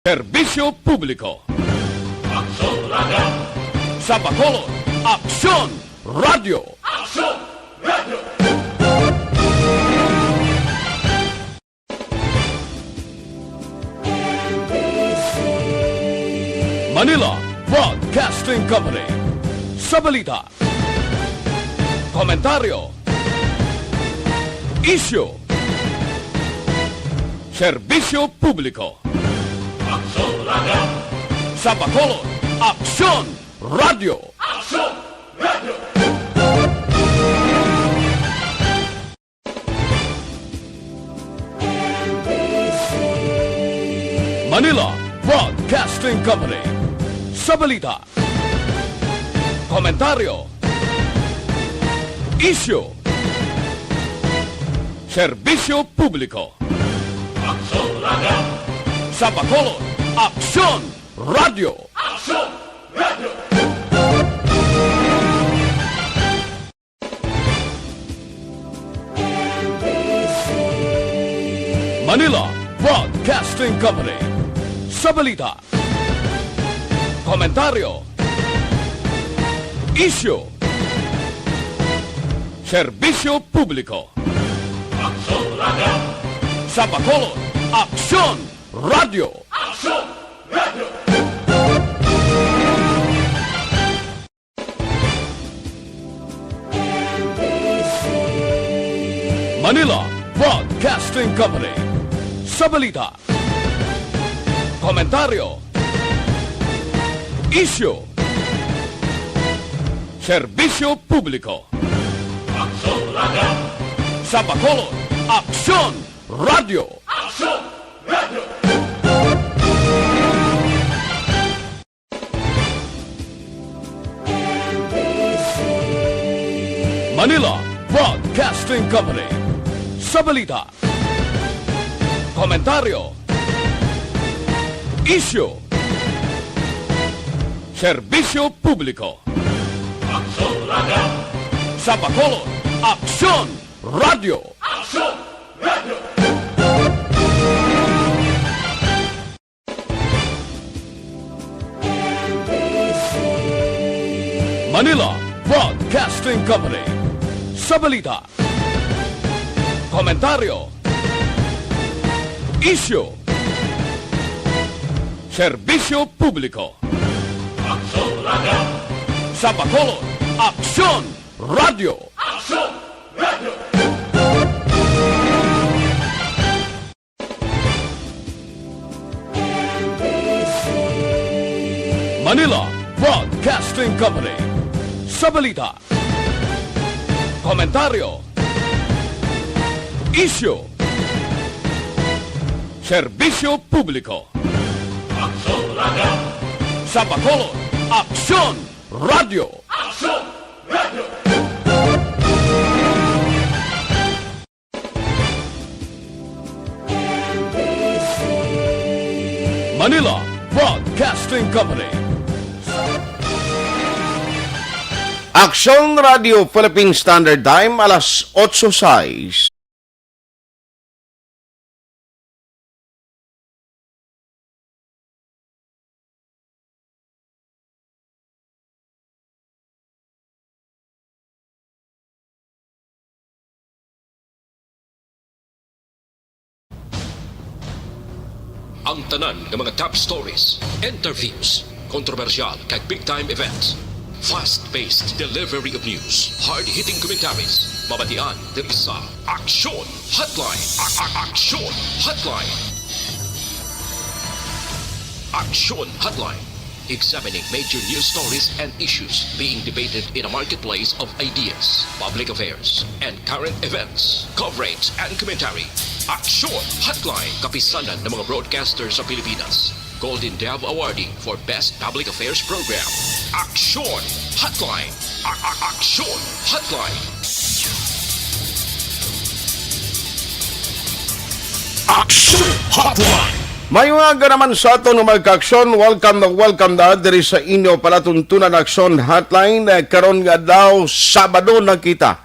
Serbisyo Publiko. Aksyon Radio! Sa Bacolod, Aksyon Radio. Aksyon Radio! Manila Broadcasting Company. Sa balita, komentaryo, isyu, serbisyo publiko. Aksyon Radio! Sa Bacolod, Aksyon Radio. Aksyon Radio! Manila Broadcasting Company. Sa balita, komentaryo, isyu, serbisyo publiko. Aksyon Radio! Sa Bacolod, Aksyon Radio. Aksyon Radio! Manila Broadcasting Company. Sa balita, komentaryo, isyu, serbisyo publiko. Aksyon Radio! Sa Bacolod, Aksyon Radio. Aksyon Radio! Manila Broadcasting Company. Sa balita, komentaryo, isyu, serbisyo publiko. Aksyon Radio! Sa Bacolod, Aksyon Radio. Aksyon Radio! Manila Broadcasting Company. Sa balita, komentaryo, isyu, serbisyo publiko. Aksyon Radio! Sa Bacolod, Aksyon Radio. Aksyon Radio! Manila Broadcasting Company. Sa balita, komentaryo, isyu, serbisyo publiko. Aksyon Radio! Sa Bacolod, Aksyon Radio. Aksyon Radio! Manila Broadcasting Company. Sa balita, komentaryo, isyu, serbisyo publiko. Aksyon Radio! Sa Bacolod, Aksyon Radio. Aksyon Radio! Manila Broadcasting Company. Aksyon Radio Philippine Standard Time, alas 8:06. Ang tanan ng mga top stories, interviews, kontrobersyal kag big-time events. Fast-paced delivery of news, hard-hitting commentaries, mabatian diri sa Aksyon Hotline. Aksyon Hotline. Aksyon Hotline. Examining major news stories and issues being debated in a marketplace of ideas, public affairs, and current events. Coverage and commentary. Aksyon Hotline. Kapisanan ng mga broadcasters sa Pilipinas. Golden Dove Awardee for Best Public Affairs Program. Aksyon Hotline. Aksyon Hotline. Aksyon Hotline! May mga naman sa ato ng magka-aksyon, welcome na diri sa inyo palatuntunan aksyon hotline. Karon nga daw, Sabado na kita.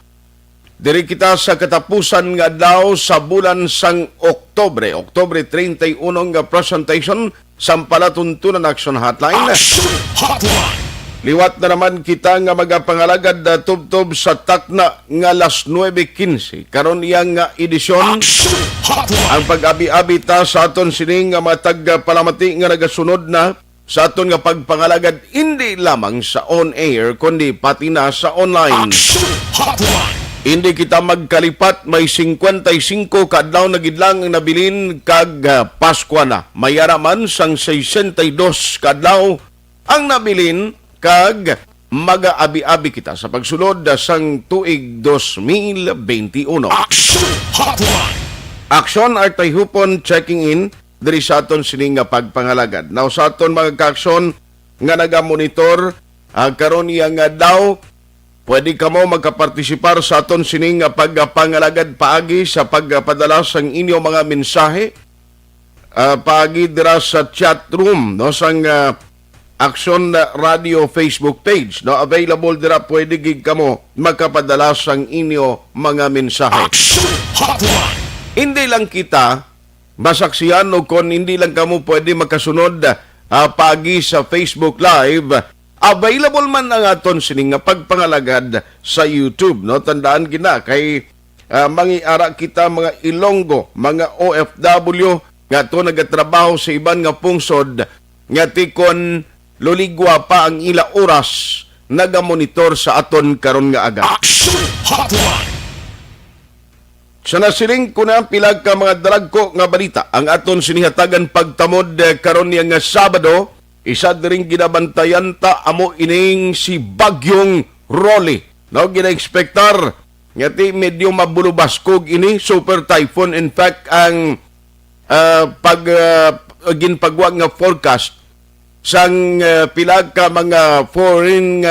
Diri kita sa katapusan nga daw sa bulan sang Oktobre 31 nga presentation sa palatuntunan Action Hotline. Action Hotline. Liwat na naman kita nga magapangalagad na tubtob sa takna nga alas 9:15. Karon iyang nga edisyon. Action Hotline. Ang pag-abi-abi ta sa aton sining nga matag palamati nga nagasunod na sa aton nga pagpangalagad hindi lamang sa on-air kundi pati na sa online. Action Hotline. Hindi kita magkalipat, may 55 kadlaw na gidlang ang nabilin kag Pasko na. Mayara man sang 62 kadlaw ang nabilin kag mag-abi-abi kita sa pagsulod sang tuig 2021. Action Hotline. Aksyon artay hupon checking in diri sa aton sining nga pagpangalagad. Now sa aton mga kaaksyon nga naga-monitor karon iya nga daw pwede ka mo magkapartisipar sa aton sining nga pagpangalagad paagi sa pagpadala sang inyo mga mensahe paagi dira sa chat room no sang Action Radio Facebook page. No, available dira pwede gig kamo magkapadala sang inyo mga mensahe. Action Hotline. Hindi lang kita masaksiyan o kung hindi lang kamo pwede makasunod pagi sa Facebook Live, available man ang aton sining nga pagpangalagad sa YouTube. No, tandaan kina kay mangiara kita mga Ilonggo, mga OFW nga to nagatrabaho sa iban nga pungsod nga tikon luligwa pa ang ila oras nagamonitor sa aton karon nga aga. Action Hotline. Sa nasiling ko na ang pilag ka mga dalagko nga balita ang aton sinihatagan pagtamod karon niya nga Sabado, isa ring ginabantayan ta amo ining si Bagyong Rolly. No, gina-expectar nga ti medyo mabulubaskog ini super typhoon. In fact ang ginpagwag nga forecast sang pilag ka mga foreign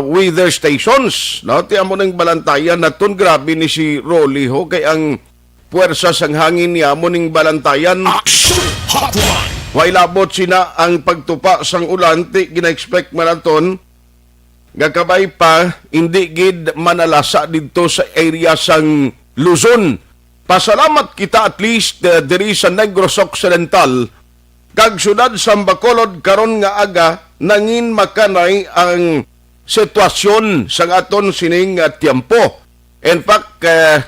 weather stations. No? Tiyan mo ng balantayan na ton grabe ni si Rolly ho kay ang puwersa sang hangin niya mo ng balantayan. Action Hotline. Wailabot sina ang pagtupa sang ulan ti gina-expect manaton gakabay pa hindi gid manalasa dito sa area sang Luzon. Pasalamat kita at least diri sa Negros Occidental kag syudad sa Bacolod karon nga aga nangin makanay ang sitwasyon sa aton sining tiempo. In fact,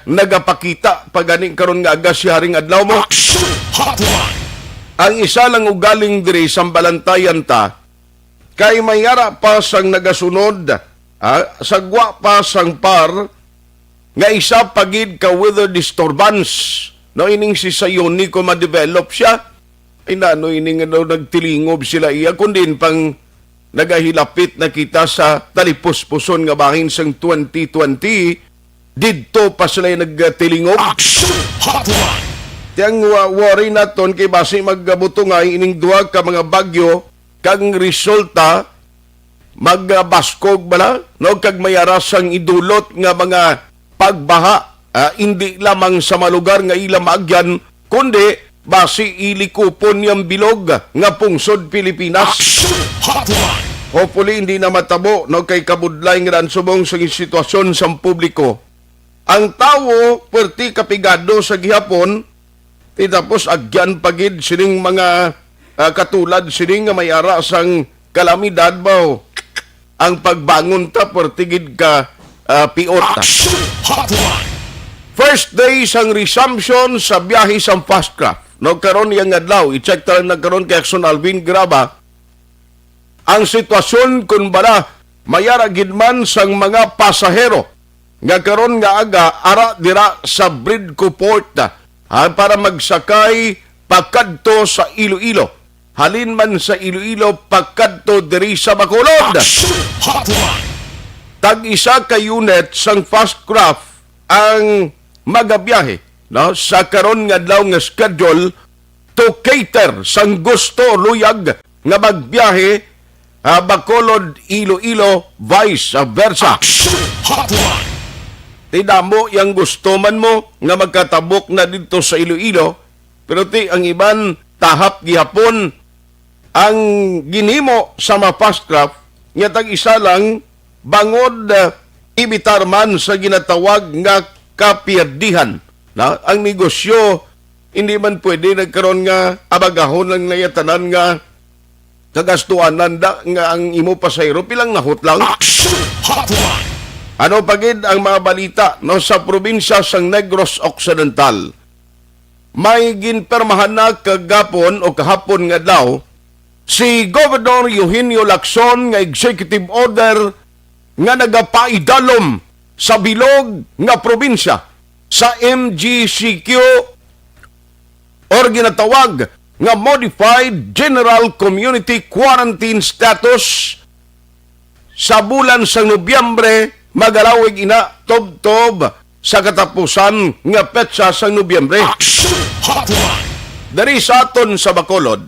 nagapakita paganing karon nga aga si haring adlaw mo. Action Hotline. Ang isa lang ugaling diri sa balantayan ta kay mayara pa sang nagasunod sagwa pa sang par nga isa pagid ka weather disturbance. No, ining si Sayoni ko ma-develop siya. Ay nano ining daw nagtilingob sila iya kundin pang nagahilapit na kita sa talipos-puson nga bahin sang 2020 didto pa sila nagtilingob. Action Hotline. Tiyang worry naton kay basi magbutungay ining duha ka mga bagyo kag resulta magbaskog bala no kag mayara sang idulot nga mga pagbaha hindi lamang sa malugar nga ila maagyan kundi basi ilikupon yung bilog nga pungsod Pilipinas. Action Hotline. Hopefully hindi na matabo no kay kabudlay nga subong sa sitwasyon sa publiko. Ang tawo perti kapigado sa gihapon tapos agyan pagid sining mga katulad sining nga may ara sang kalamidad baw. Ang pagbangon ta perti gid ka piota. Action Hotline. First day sang resumption sa biyahe sa Fastcraft. No, karon yang adlaw, i-check tayo nagkaroon kay Action Alvin Graba. Ang sitwasyon kun bala mayara gid man sang mga pasahero nga karon nga aga ara dira sa Bridco Port para magsakay pagkadto sa Iloilo. Halin man sa Iloilo pagkadto diri sa Bacolod. Action Hotline. Tag-isa ka unit sang Fastcraft ang magabiyahe no sa karon nga adlaw nga schedule to cater sang gusto luyag nga magbiyahe Bacolod Iloilo vice versa. Action Hotline. Tidamo yang gusto man mo nga magkatabok na dito sa Iloilo pero ti ang iban tahap gihapon ang ginimo sa mga Fastcraft nga tag-isa lang bangod ibitar man sa ginatawag nga kapierdihan. Na, ang negosyo, hindi man pwede nagkaroon nga abagahon lang na yatanan nga kagastuan nanda nga ang imo pasayro pilang nahutlang. Action Hotline. Ano pagid ang mga balita no sa probinsya sang Negros Occidental? May ginpermahan na kagapon o kahapon nga daw si Governor Eugenio Lacson nga executive order nga nagapaidalom sa bilog nga probinsya sa MGCQ or ginatawag nga Modified General Community Quarantine Status sa bulan sa Nobyembre magalawig ina tob-tob sa katapusan nga petsa sa Nobyembre. Action Hotline. Dari sa aton sa Bacolod,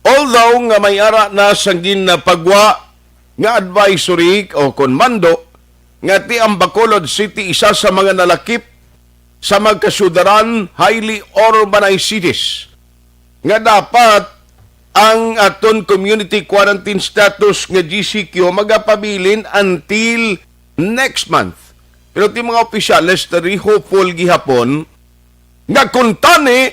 although nga may ara na sanggin na pagwa nga advisory o konmando nga ti ang Bacolod City isa sa mga nalakip sa magkasudaran highly urbanized cities nga dapat ang aton community quarantine status nga GCQ magapabilin until next month. Pero ti mga opisyales tari hopeful gihapon nga kuntani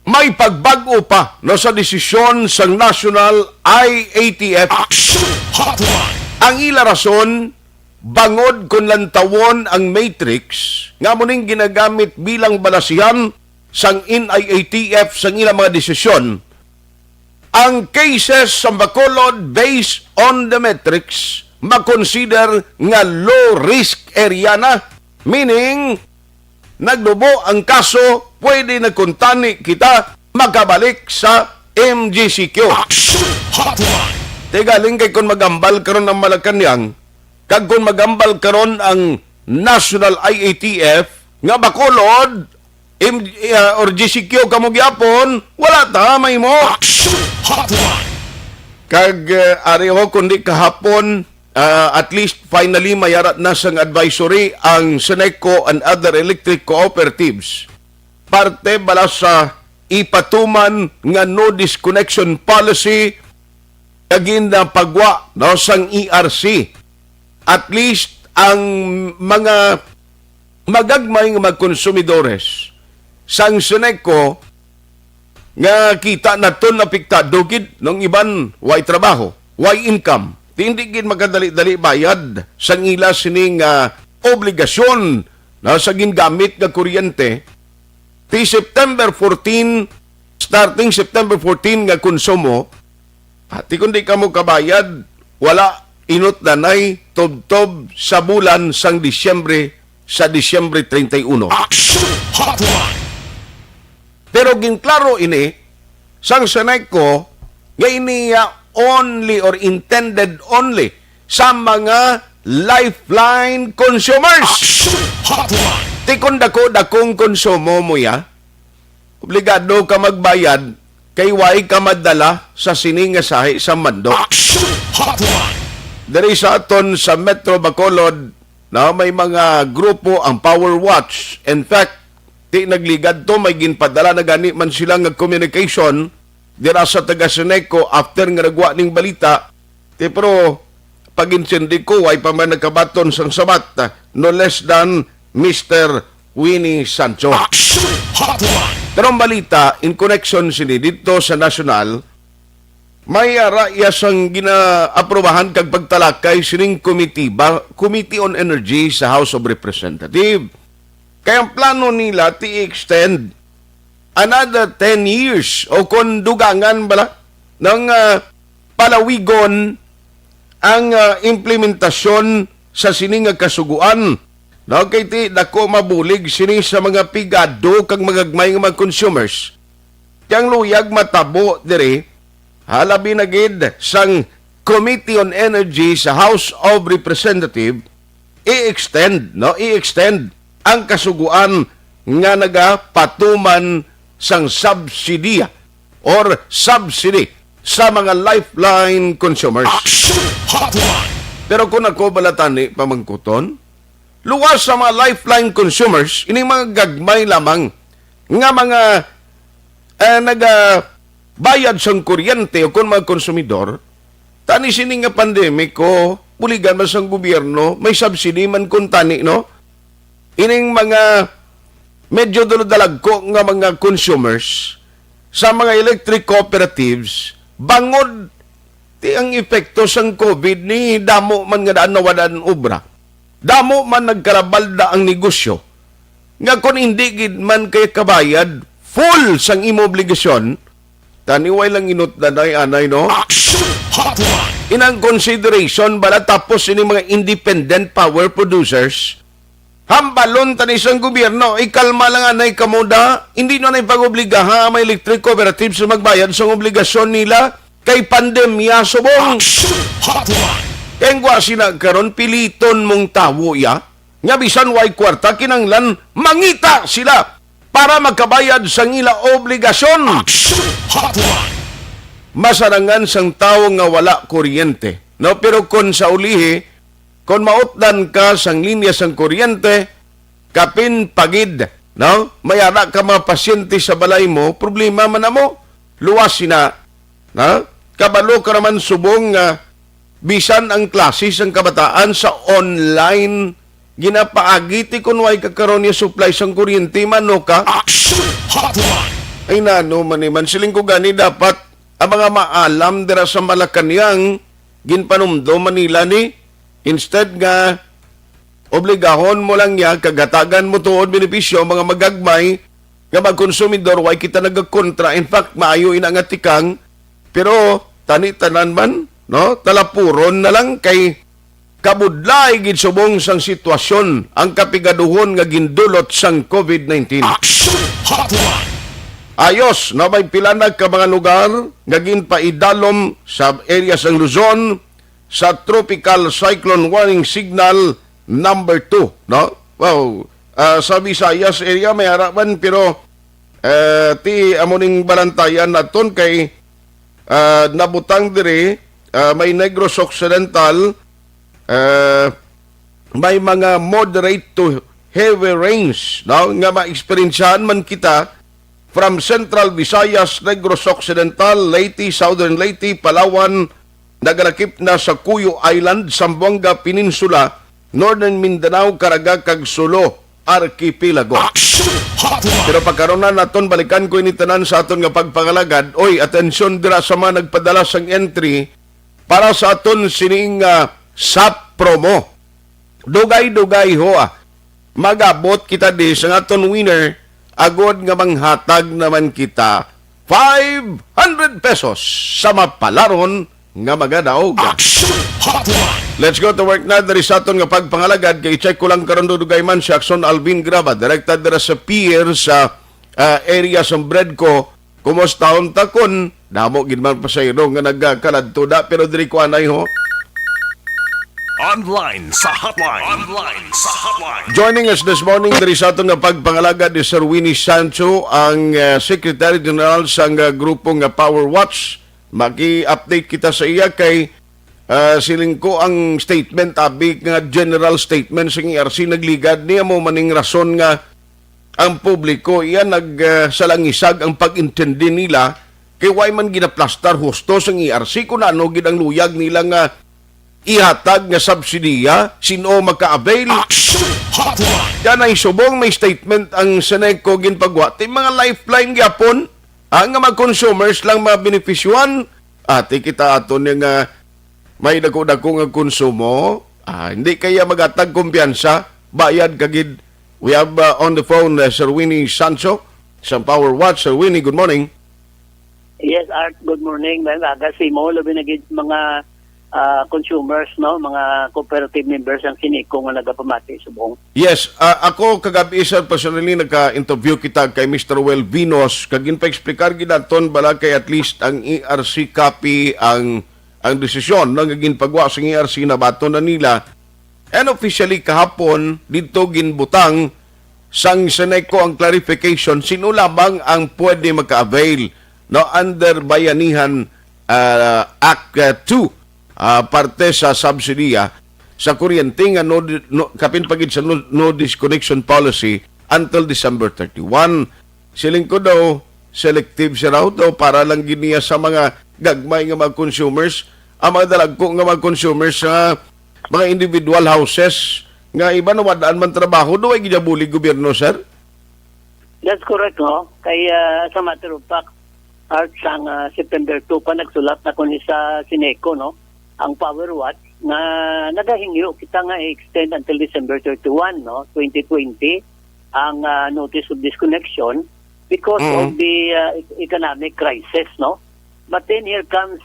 may pagbago pa no sa desisyon sang National IATF. Action Hotline. Ang ila rason bangod kun lantawon ang matrix nga muning ginagamit bilang balasihan sang NIATF sang ilang mga desisyon. Ang cases sa Bacolod based on the metrics makonsider nga low risk area na, meaning nagdubo ang kaso, pwede na kuntani kita makabalik sa MGCQ. Action Hotline. Tigaling kay kung magambal karon ang Malacanang, kag kung magambal karon ang National IATF nga Bacolod or GCQ kamo gyapon, wala ta may mo. Action Hotline. Kag ari ho kundi kahapon at least finally mayarat na sang advisory ang Seneco and other electric cooperatives. Parte bala sa ipatuman nga no disconnection policy kagin na pagwa no sang ERC. At least ang mga magagmay nga magkonsumidores sang Seneco nga kita naton apektado gid ng iban way trabaho, way income. Hindi gid magkadali-dali bayad sang ila sining obligasyon na sa gingamit nga kuryente. Ti September 14, starting September 14 nga konsumo, ti kundi ka mo kabayad, wala inot nanay tob-tob sa bulan sang Disyembre sa Disyembre 31. Action Hotline. Pero ginklaro ini sang Seneco nga ini only or intended only sa mga lifeline consumers. Action Hotline. Ti kung dakong konsumo mo ya, obligado ka magbayad kay way ka madala sa sining nga sahi sa mandok. Action Hotline. Dari sa aton sa Metro Bacolod na may mga grupo ang Power Watch. In fact, ti nagligad to may ginpadala na gani man sila nga communication dira sa taga Seneco after nga nagwa ning balita. Ti pero pag-insindi ko ay pa man nagkabaton sang sabat no less than Mr. Winnie Sancho. Action Hotline. Pero ang balita in connection sini dito sa National, may raya sang gina-aprobahan kag pagtalakay sining Committee on Energy sa House of Representatives. Kaya ang plano nila ti extend another 10 years o kung dugangan bala ng palawigon ang implementasyon sa sining nga kasuguan. No, kay ti dako mabulig sini sa mga pigado kag magagmay nga mga consumers. Yang luyag matabo diri halabi na gid sang Committee on Energy sa House of Representatives i-extend ang kasuguan nga nagapatuman sang subsidiya or subsidy sa mga lifeline consumers. Action Hotline. Pero kung ako balatani pamangkuton, luwas sa mga lifeline consumers, ini mga gagmay lamang nga mga bayad sang kuryente o kung mga konsumidor, tani sining nga pandemiko, puligan man sa gobyerno, may subsidy man kung tani, no? Ining mga medyo dalag ko nga mga consumers sa mga electric cooperatives, bangod ti ang epekto sang COVID ni damo man nga daan nawadan obra. Damo man nagkarabalda ang negosyo. Nga kung hindi gid man kay kabayad, full sang imo obligasyon, taniway lang inut na anay, no? Action Hotline. Inang consideration bala tapos ini mga independent power producers, hambalon tani sang gobyerno, ikalma lang anay kamuda, hindi na pag-obligaha may electric cooperatives na magbayad sa obligasyon nila kay pandemya subong. Action Hotline. Kaya nga sinagkaroon, piliton mong tawo ya, nga bisan way kwarta, kinanglan, mangita sila para magkabayad sa ngila obligasyon. Action Hotline. Masarangan sang tao nga wala kuryente. No, pero kung sa ulihi, kung mautdan ka sang linya sang kuryente, kapin pagid, no? Mayara ka mga pasyente sa balay mo, problema man na mo. Luwas sina, no? Kabalo ka naman subong nga bisan ang klase sang kabataan sa online ginapaagiti kung way kakaroon niya supply sang kuryente, mano ka? Action Hotline. Ay nano man siling ko gani dapat ang mga maalam dira sa Malacanang ginpanumdo Manila ni instead nga obligahon mo lang ya kagatagan mo tuod benepisyo mga magagmay nga magkonsumidor way kita nagkontra, in fact maayo ina nga tikang, pero tani-tanan man, no, talapuron na lang kay kabudlay gid subong sang sitwasyon ang kapigaduhon nga gindulot sang COVID-19. Action Hotline. Ayos, na may pilanag ka mga lugar nga ginpaidalom sa area sang Luzon sa Tropical Cyclone Warning Signal number 2, no? Wow, sa Visayas area may harapan pero ti amuning balantayan naton kay nabutang dire may Negros Occidental, may mga moderate to heavy rains, no? Nga ma-experiencehan man kita from Central Visayas, Negros Occidental, Leyte, Southern Leyte, Palawan, nagalakip na sa Cuyo Island, Zamboanga Peninsula, Northern Mindanao, Caraga, kag Sulu Archipelago. Action Hotline. Pero pagkaroon na naton, balikan ko initanan sa aton nga pagpangalagad. Oy, atensyon dira sa mga nagpadala sang entry para sa aton sining SAP promo. Dugay-dugay ho magabot kita di sa aton winner, agod nga manghatag naman kita 500 pesos sa mapalaron nga magadaog. Action Hotline. Let's go to work na dari sa aton nga pagpangalagad. Kay check ko lang karon dugay man si Axon Alvin Graba, direkta dira sa pier sa area sa Bredco. Kumusta on takon? Damo gid man pasayro nga nagkaladto da, pero diri ko anay ho. Online sa hotline. Online sa hotline. Joining us this morning dari sa aton nga pagpangalagad ni Sir Winnie Sancho, ang Secretary General sa grupo nga Power Watch. Maki-update kita sa iya kay siling ko ang statement, abi nga general statement sa ERC nagligad niya mo maning rason nga ang publiko iyan nagsalangisag ang pag-intindi nila kay way man ginaplastar husto sa ERC kung ano gid ang luyag nila nga ihatag nga subsidiya, sino maka-avail. Action Hotline. Yan ay subong may statement ang Seneco ginpagwa. Ti mga lifeline gyapon, ang mga consumers lang mabenefisyuan. Ati kita aton nga may dako-dako nga konsumo, hindi kaya magatag kumpiyansa, bayad kagid. We have on the phone Sir Winnie Sancho sa Power Watch. Sir Winnie, good morning. Yes, Art, good morning. Aga si mo labi na gid mga consumers, no, mga cooperative members ang Seneco nga nagapamati subong. Yes, ako kagabi sir personally nagka-interview kita kay Mr. Well Vinos, kag ginpa-explicar gidaton bala kay at least ang ERC copy ang desisyon no, nga ginpagwa sa ERC na bato na nila. And officially kahapon dito ginbutang sang Seneco ang clarification sino lamang ang pwede maka-avail no under Bayanihan Act 2. Parte sa subsidiya sa kuryente nga kapin pagid sa no disconnection policy until December 31. Siling ko daw selective siya raw daw para lang giniya sa mga gagmay nga mga consumers, ang mga dalagko nga mga consumers mga individual houses nga iba na wadaan man trabaho do ay ginabulig gobyerno, sir? That's correct, no? Kaya sa matter of fact, Art, sang September 2 pa nagsulat na kun sa Sineco, no? Ang power watch na nagahingyo kita nga extend until December 31, no? 2020 ang notice of disconnection because of the economic crisis, no? But then here comes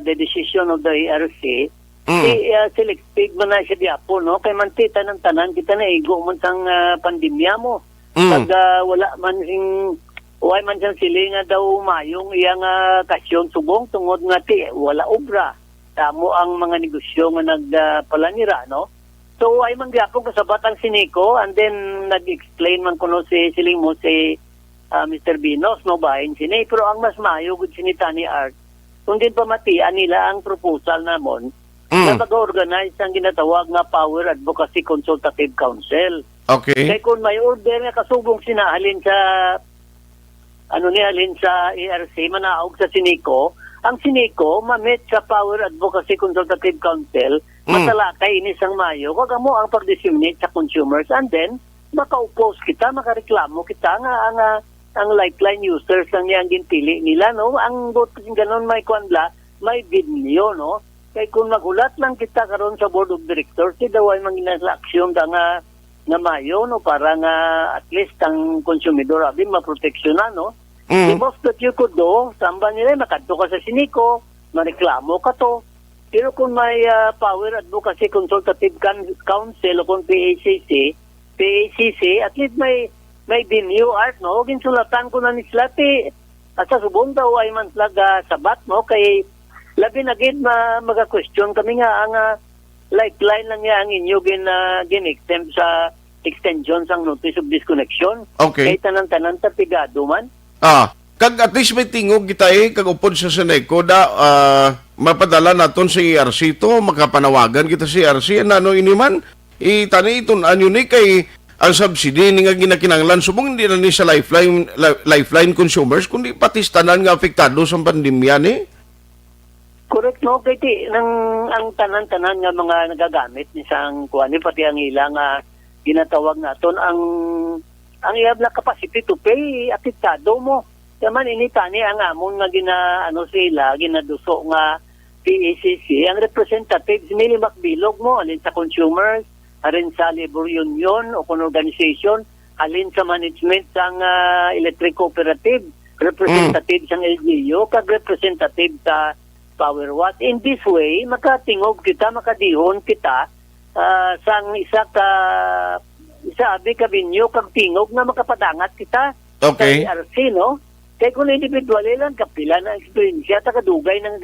the decision of the ERC. Selective man na siya diapo, no? Kay mantita ng tanan kita na igo man sang pandemya mo. Pag wala man sing Uway man siyang sili nga daw mayong iyang kasyon subong tungod nga wala obra. Tamo ang mga negosyo nga nagpalanira, no? So uway man gyapon kasabat ang Sineco and then nag-explain man kuno si siling mo si Mr. Binos, no, bahin sini. Pero ang mas mayo gud sinita ni Art, kung din pamatian nila ang proposal namon na mag-organize ang ginatawag nga Power Advocacy Consultative Council. Okay. Kaya kung may order nga kasubong sinahalin sa halin sa ERC, manaog sa Sineco, ang Sineco mamit sa Power Advocacy Consultative Council, matalakay ini sang Mayo, kagamo ang pag-disseminate sa consumers and then maka-oppose kita, makareklamo kita nga ang lifeline users lang yang ginpili nila, no? Ang ganon may kwanla, may video, no? Kaya kung nagulat lang kita karon sa Board of Directors, di daw ay manginasa aksyon nga Mayo, no, para nga at least ang konsumidor abi maproteksyonan, no? The most that you could do, samba nila, makadto ka sa Sineco, mareklamo ka to. Pero kung may Power Advocacy Consultative Council o kung PACC, at least may venue, Art, no? Ginsulatan ko na ni Slati, at sa subong daw ay man talaga sabat, no? Kay labi na gid maga-question kami nga ang lifeline lang niya ang inyo gin-extend sa extension sang notice of disconnection. Okay. Kay tanan-tanan tapigado man. Kag at least may tingog kita kag upod sa Sineco da mapadala naton sa ERC to, makapanawagan kita sa ERC ano ini man itani iton anyo ni kay ang subsidy ni nga ginakinanglan subong hindi na ni sa lifeline consumers kundi pati tanan nga apektado sa pandemya ni. Correct, no? Kaya ang tanan-tanan nga mga nagagamit ni sang kuani pati ang ilang ginatawag naton ang iyab na capacity to pay apektado mo. Yaman initani ang amon nga sila ginaduso nga PACC ang representatives nili makbilog mo alin sa consumers, alin sa labor union o kung organization, alin sa management sang electric cooperative, representative sang LGU, kag representative sa Power Watt. In this way, makatingog kita, makadihon kita sang isa abi kabinyo kag tingog na makapadangat kita sa ERC, no? Kaya kung individual lang, kapila na experience siya, takadugay ng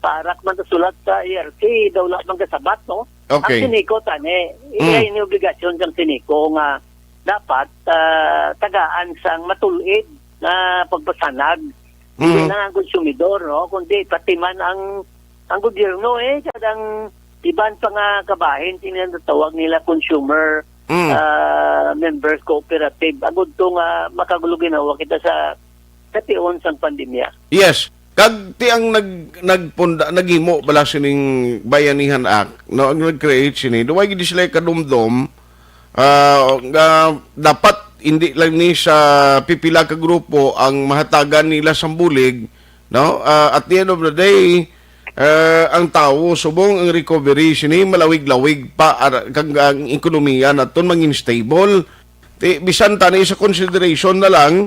parak man sulat sa ERC, daw lang mga sabat, no? Okay. Ang Sineco, ini obligasyon ng Sineco nga dapat tagaan sang matulid na pagpasanag. Hindi lang ang konsumidor, no? Kundi pati man ang gobyerno, kadang iban pa nga kabahin, tinatawag nila consumer members cooperative. Agud to nga makagulo ginawa kita sa tion sang pandemya. Yes. Kag ti ang nagimo bala sining Bayanihan Act, no, ang nag-create sini, duway gid sila kadumdum nga dapat hindi lang ni sa pipila ka grupo ang mahatagan nila sa bulig, no? At the end of the day, ang tao subong ang recovery sini malawig-lawig pa kag ang ekonomiya naton mangin stable. Bisan tani sa consideration na lang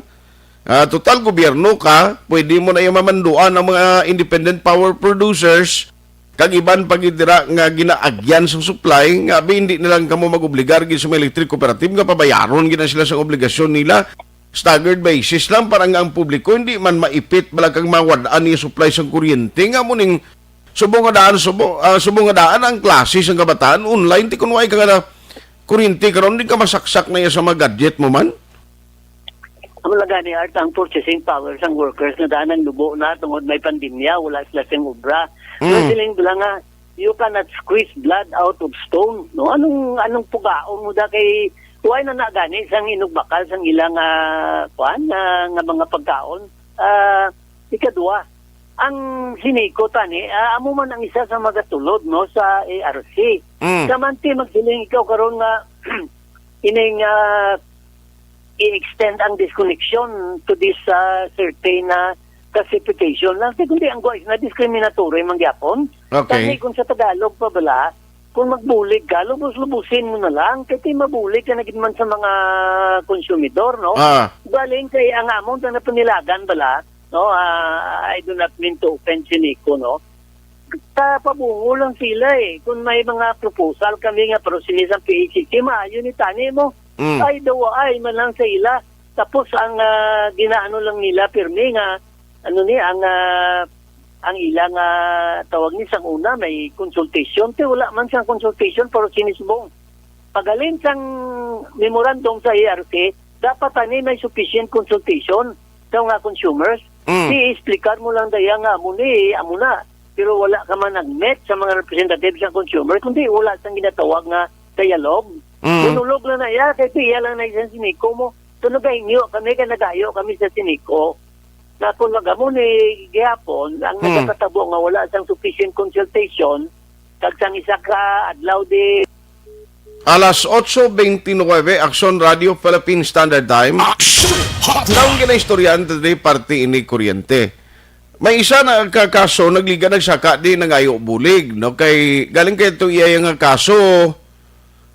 total gobyerno ka, pwede mo na yung mamanduan ang mga independent power producers kag iban pagidira nga ginaagyan sa supply nga hindi nilang kamo magobligar gid sa mga electric cooperative nga pabayaron gid na sila sa obligasyon nila staggered basis lang para nga ang publiko hindi man maipit balakang mawad-an ni supply sa kuryente nga muning subong nga daan ang klase sa kabataan online ti kunway ka na kuryente karon di ka masaksak na sa mga gadget mo man. Ang laga ni Art, ang purchasing power ng workers na daan ang lubo na tungod may pandemya, wala sila siyang obra. So siling bila nga, you cannot squeeze blood out of stone. No? Anong pugaon mo da kay, huwag na nagani sang inugbakal sang ilang nga mga pagkaon. Ikadua, ang Sineco tani amo man ang isa sa magatulod no sa ARC. Samanti magsiling ikaw karon nga ining i-extend ang disconnection to this certain classification lang kundi ang guys na discriminatory mangyapon. Okay. Tani kung sa Tagalog pa bala, kung magbulig ka, lubos-lubusin mo na lang. Kasi mabulig ka na gid man sa mga konsumidor, no? Galing kay ang amount na napanilagan bala, no? I do not mean to offend Sineco, no? Pabungo lang sila eh. Kung may mga proposal kami nga pero sinisang PHC, maayo ni tani mo. Ay daw ay man lang sa ila. Tapos ang ginaano lang nila pirmi nga ano ni ang ilang tawag ni sang una may consultation te wala man siyang consultation pero sinisbong pagalin sang memorandum sa ARC dapat ani may sufficient consultation sa mga consumers i-explicar mo lang daya nga amo na pero wala ka man nag-met sa mga representatives ng consumer kundi wala sang ginatawag nga dialogue tunulog lang na iya kaya iya lang na isang Sineco mo tunog inyo kami ka nagayo kami sa Sineco na kung magamon gihapon ang nagkatabo nga wala sang sufficient consultation kag sang isa ka adlaw di Alas 8:29 Action Radio Philippine Standard Time. Action Hotline. Naong ginaistoryan today party ini kuryente. May isa na kaso nagliga nagsaka di nangayo bulig no kay galing kay ito iya nga kaso.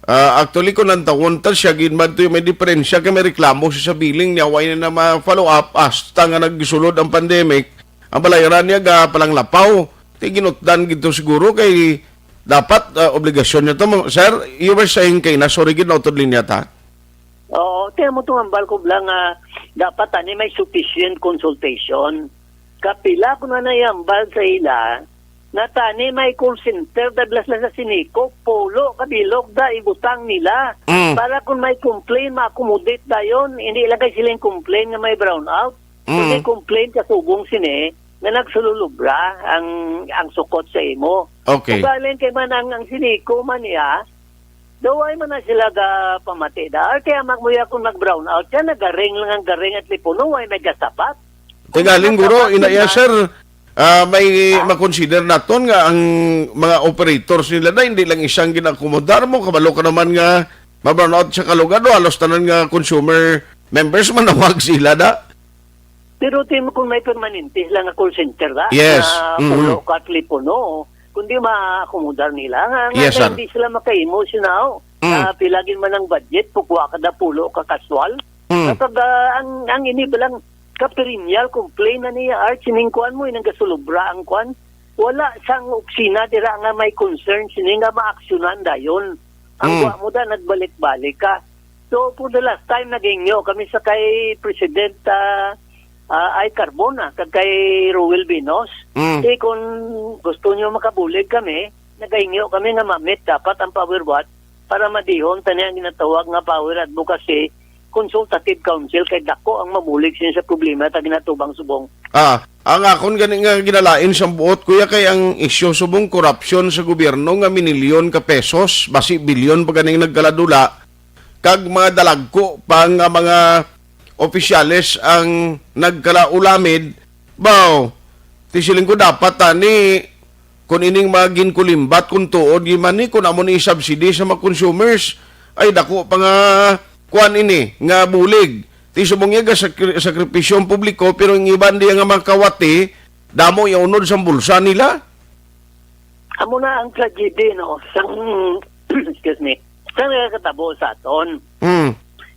Actually kung nantawon ta siya ginman to may diferensya kay may reklamo siya sa billing niya way na ma-follow up hasta nga nagsulod ang pandemic ang balayaran niya ga palang lapaw ti ginutdan gito siguro kay dapat obligasyon niya to sir you were saying kay na sorry gid nautod linya ta Oo, tiyan mo itong ambal ko lang dapat ani may sufficient consultation kapila ko na nayambal sa ila na tani may call center dablas lang sa Sineco polo kabilog da ibutang nila para kung may complain ma-accommodate dayon hindi ilagay sila yung complain nga may brownout kundi complain kasubong sine na nagsululubra ang sukot sa imo okay galing kay man ang Sineco man niya daway man na sila ga pamati da kaya magmuya kung nag-brownout yan nagaring lang ang garing at lipuno ay may gasapat Tigaling guro inaya sir may makonsider naton nga ang mga operators nila na hindi lang isang ginakomodar mo kabalo ka naman nga mabranout sa kalugado alos tanan nga consumer members manawag sila da pero timo kung may permanente lang nga call center da yes pulo ka at lipuno kundi ma-accommodar nila nga yes, hindi sila makaimo sinaw pilagin man ang budget pukwa kada pulo ka kaswal kapag ang ini balang kaperinyal complain na niya sining kuan mo inang gasulubra ang kuan wala sang oksina dira nga may concern sining nga maaksyonan dayon ang mo da nagbalik-balik ka so for the last time nagingyo kami sa kay President ay Carbona kag kay Ruel Binos kung gusto niyo makabulig kami nagingyo kami nga mamit dapat ang power watt para madihon tani ang ginatawag nga power advocacy consultative council kay dako ang mabulig siya sa problema ta ginatubang subong. Ang akon gani nga ginalain sa buot kuya kay ang isyu subong korupsyon sa gobyerno nga minilyon ka pesos basi bilyon pa ganing nagkaladula kag mga dalagko pa nga mga opisyales ang nagkalaulamid baw tisiling ko dapat tani kung ining magin kulimbat kung tuod giman ni kung amo ni subsidy sa mga consumers ay dako pa nga kuan ini nga bulig ti subong nga sakripisyong publiko pero ang iban diya nga makawati damo yaunod sa bulsa nila amo na ang tragedy no sang excuse me sang nakatabo sa aton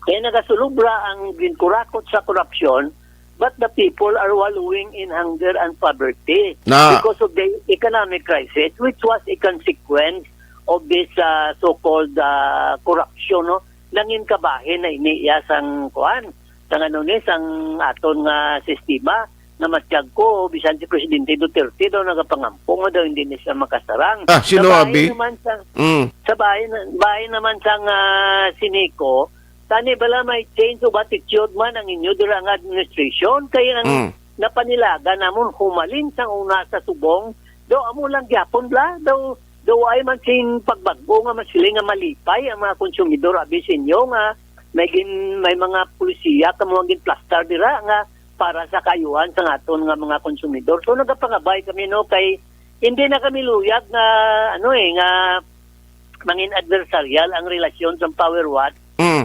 kaya nagasulubra ang ginkurakot sa corruption but the people are wallowing in hunger and poverty because of the economic crisis which was a consequence of this so-called corruption no langin kabahin na iniya sang kuan sang ano ni sang aton nga sistema na masyag ko bisan si Presidente Duterte daw nagapangampo nga daw hindi niya makasarang sino abi sa bahay naman sang Sineco tani bala may change of attitude man ang inyo durang administration kaya ang napanilaga namon humalin sang una sa subong daw amo lang gyapon bla daw ay man sin pagbago nga masiling nga malipay ang mga konsumidor abi sinyo nga may mga pulisiya kamo gin plaster dira nga para sa kayuhan sa aton nga mga konsumidor. So nagapangabay kami no kay hindi na kami luyag nga nga mangin adversarial ang relasyon sa Power Watt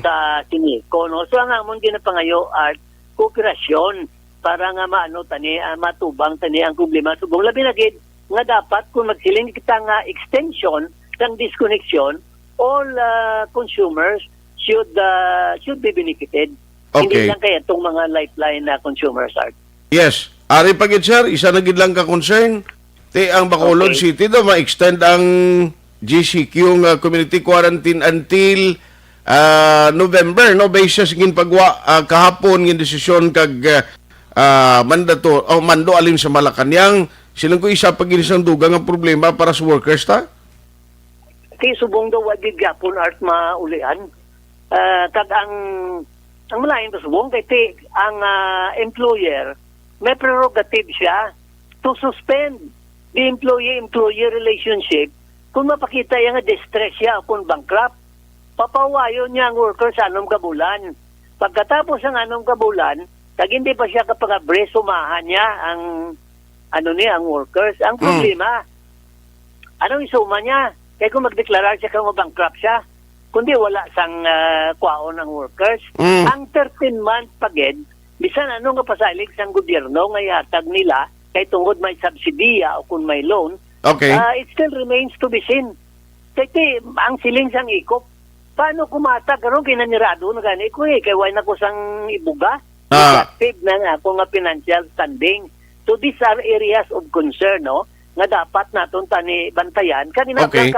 sa Sineco no. So ang amon ginapangayo art kooperasyon para nga matubang tani ang problema subong labi na gid nga dapat kung magsiling kita nga extension ng disconnection, all consumers should be benefited. Hindi Okay. lang kaya itong mga lifeline na consumers are. Yes. Ari pagit sir, isa na gid lang ka concern. Te ang Bacolod Okay. City do ma-extend ang GCQ nga community quarantine until November no basis gin pagwa kahapon ngin desisyon kag mando alin sa Malacañang silang ko isa pag isang dugang ang problema para sa workers ta. Kay subong daw wadi gyapon art maulian. Kag ang malain to subong kay ang employer may prerogative siya to suspend the employee-employee relationship kung mapakita yung distress siya o kung bankrupt. Papawayo niya ang worker sa anong kabulan. Pagkatapos ng anong kabulan, kag hindi pa siya kapag sumahan niya ang ang workers. Ang problema, anong isuma niya? Kaya kung magdeklarar siya kung bankrupt siya, kundi wala sang kwaon ng workers. Ang 13 months pagid, bisan anong kapasalig sang gobyerno nga yatag nila, kay tungod may subsidiya o kung may loan, Okay. it still remains to be seen. Kaya ang siling sang ikop, paano kumata karon kinanirado na gani ko kay why na ko sang ibuga active na nga ako nga financial standing. So these are areas of concern no nga dapat naton tani bantayan kanina Okay.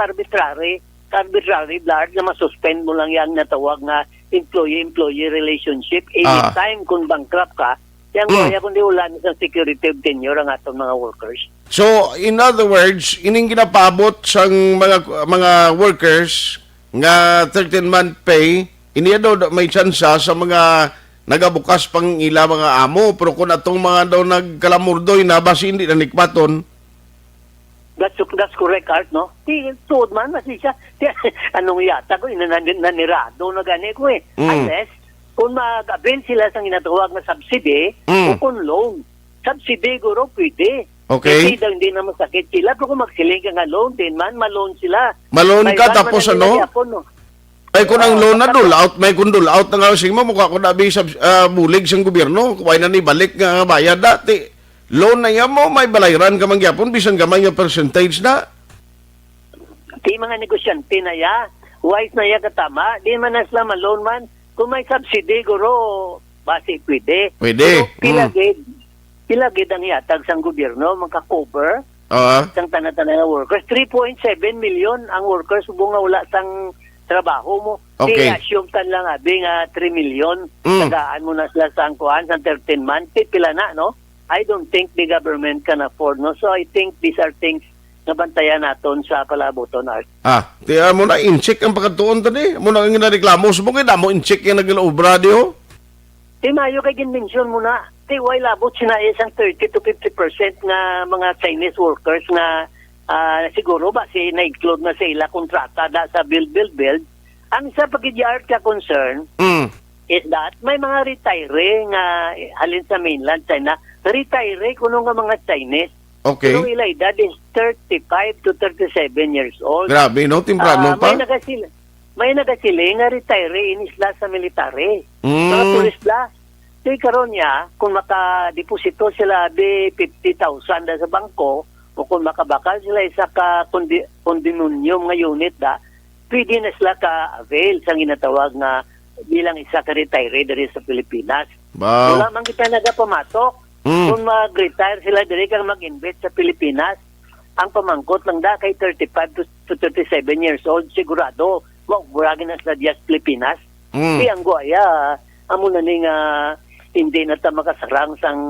arbitrary blood na masuspend mo lang yang natawag nga employee relationship anytime kung bankrupt ka yang kaya kundi wala na sa security of tenure ang atong mga workers. So, in other words, ining ginapabot sa mga workers nga 13-month pay, iniya daw may tsansa sa mga nagabukas pang ila mga amo, pero kung atong mga daw nagkalamurdoy na basi hindi na nikmaton. That's correct, Art, no? Tuod man, kasi siya, anong yata ko, nanirado na gani ko eh. Unless, kung mag-avail sila sa ginatawag na subsidy, o kung loan. Subsidy, guro, pwede. Okay. Kasi daw hindi na masakit sila, pero kung magsiling ka nga loan din man, malone sila. Malone May ka ban tapos man na ano? nila yapon, no? Ay kung ang loan na dul out, may kung dul out na nga sing mo, mukha ko na bulig sa gobyerno, kuway na ni balik nga bayad dati. Loan na yan mo, may balayran ka mangyapon, bisan ka man yung percentage na. Di mga negosyante na ya, wise na ya katama, di man na sila malone man, kung may subsidy, guro, basi pwede. Pwede. Pero pilagid ang yatag sang gobyerno, magka-cover, sang tanan-tanan nga workers. 3.7 million ang workers, subong nga wala sang trabaho mo. Okay. I-assume tan lang abi nga 3 million, tagaan mo na sila sa angkuhan, sa 13 months, pila na, no? I don't think the government can afford, no? So I think these are things na bantayan naton sa palaboton, Art. Tiya mo na, in-check ang pagkatuon tadi. Mo na nga reklamo, subong kayo na mo in-check yung naglaobra diyo. Di mayo kay ginmensyon mo na, di way labot sina isang 30 to 50% nga mga Chinese workers nga siguro ba si na-include na sila kontrata da sa build. Ang isa pagidiyart ka concern is that may mga retiree nga halin sa mainland China, retiree kuno nga mga Chinese. Okay. Kuno ila edad is 35 to 37 years old. Grabe, no? Timprano pa? May nagasili nga retiree in isla sa military. Mm. Mga tourist la. So karon niya, kung makadeposito sila di 50,000 da sa bangko, o kung makabakal sila isa ka kondominium nga unit da, pwede na sila ka-avail sa ginatawag nga bilang isa ka retiree diri sa Pilipinas. Wow. Wala man kita nagapamatok. Kung mag-retire sila diri kang mag-invest sa Pilipinas, ang pamangkot lang da kay 35 to 37 years old, sigurado. Wow, buragin na sila dias Pilipinas. Kaya ang guaya, amo na ni nga hindi na ta makasarang sang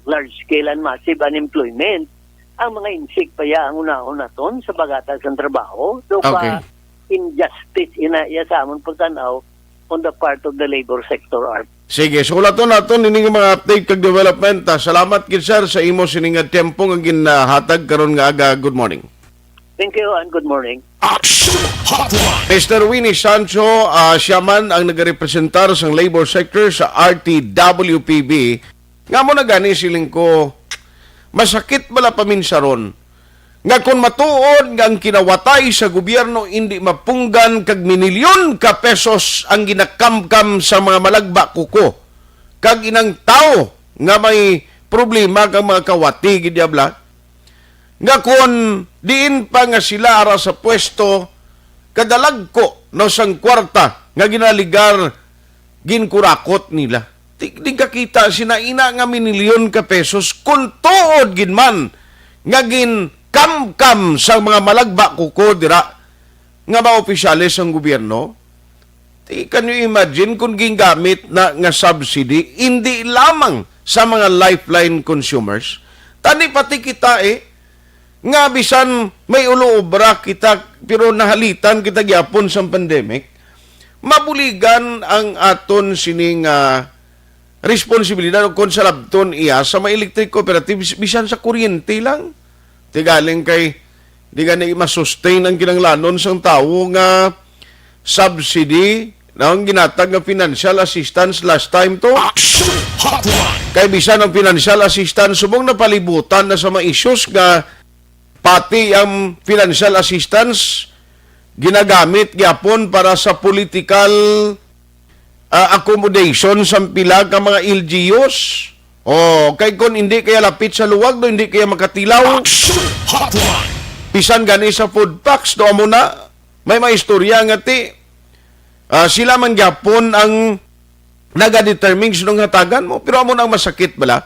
large-scale and massive unemployment. Ang mga insik pa ya ang una-una ton sa bagatas ng trabaho. So Okay. injustice ina sa amon pagtanaw on the part of the labor sector, Art. Sige, so wala to naton ining mga update kag development. Salamat gid sir sa imo sining nga tempo nga ginhatag karon nga aga. Good morning. Thank you and good morning. Action Hotline. Mr. Winnie Sancho, siya man ang nagarepresentar sa labor sector sa RTWPB Nga mo na gani siling ko, masakit bala paminsaron. Nga kung matuod nga ang kinawatay sa gobyerno hindi mapunggan kag minilyon ka pesos ang ginakamkam sa mga malagba kuko. Kag inang tao nga may problema kang mga kawati gidyabla. Nga kung diin pa nga sila ara sa pwesto kadalag ko no sang kwarta nga ginaligar ginkurakot nila. Di kakita sinaina nga minilyon ka pesos kung tuod ginman nga gin kam sa mga malagba kuko dira nga mga opisyalis ng gobyerno. Can you imagine kung gingamit na nga subsidy hindi lamang sa mga lifeline consumers, tani pati kita nga bisan may ulo-obra kita pero nahalitan kita gyapon sa pandemic, mabuligan ang aton sining responsibilidad kung sa labton iya sa mga electric cooperatives bisan sa kuryente lang. Tigaling kay di gani masustain ang kinanglanon sang tao nga subsidy na ang ginatag nga financial assistance last time to. Action Hotline. Kay bisan ang financial assistance subong napalibutan na sa mga issues nga pati ang financial assistance ginagamit gyapon para sa political accommodation sa pila ka mga LGUs. O, kay kon hindi kaya lapit sa luwag, do hindi kaya makatilaw. Action Hotline. Pisan gani sa food packs, do mo na, may mga istorya nga ti, sila man gyapon ang nagadetermine sinong hatagan mo, pero amo na ang masakit bala.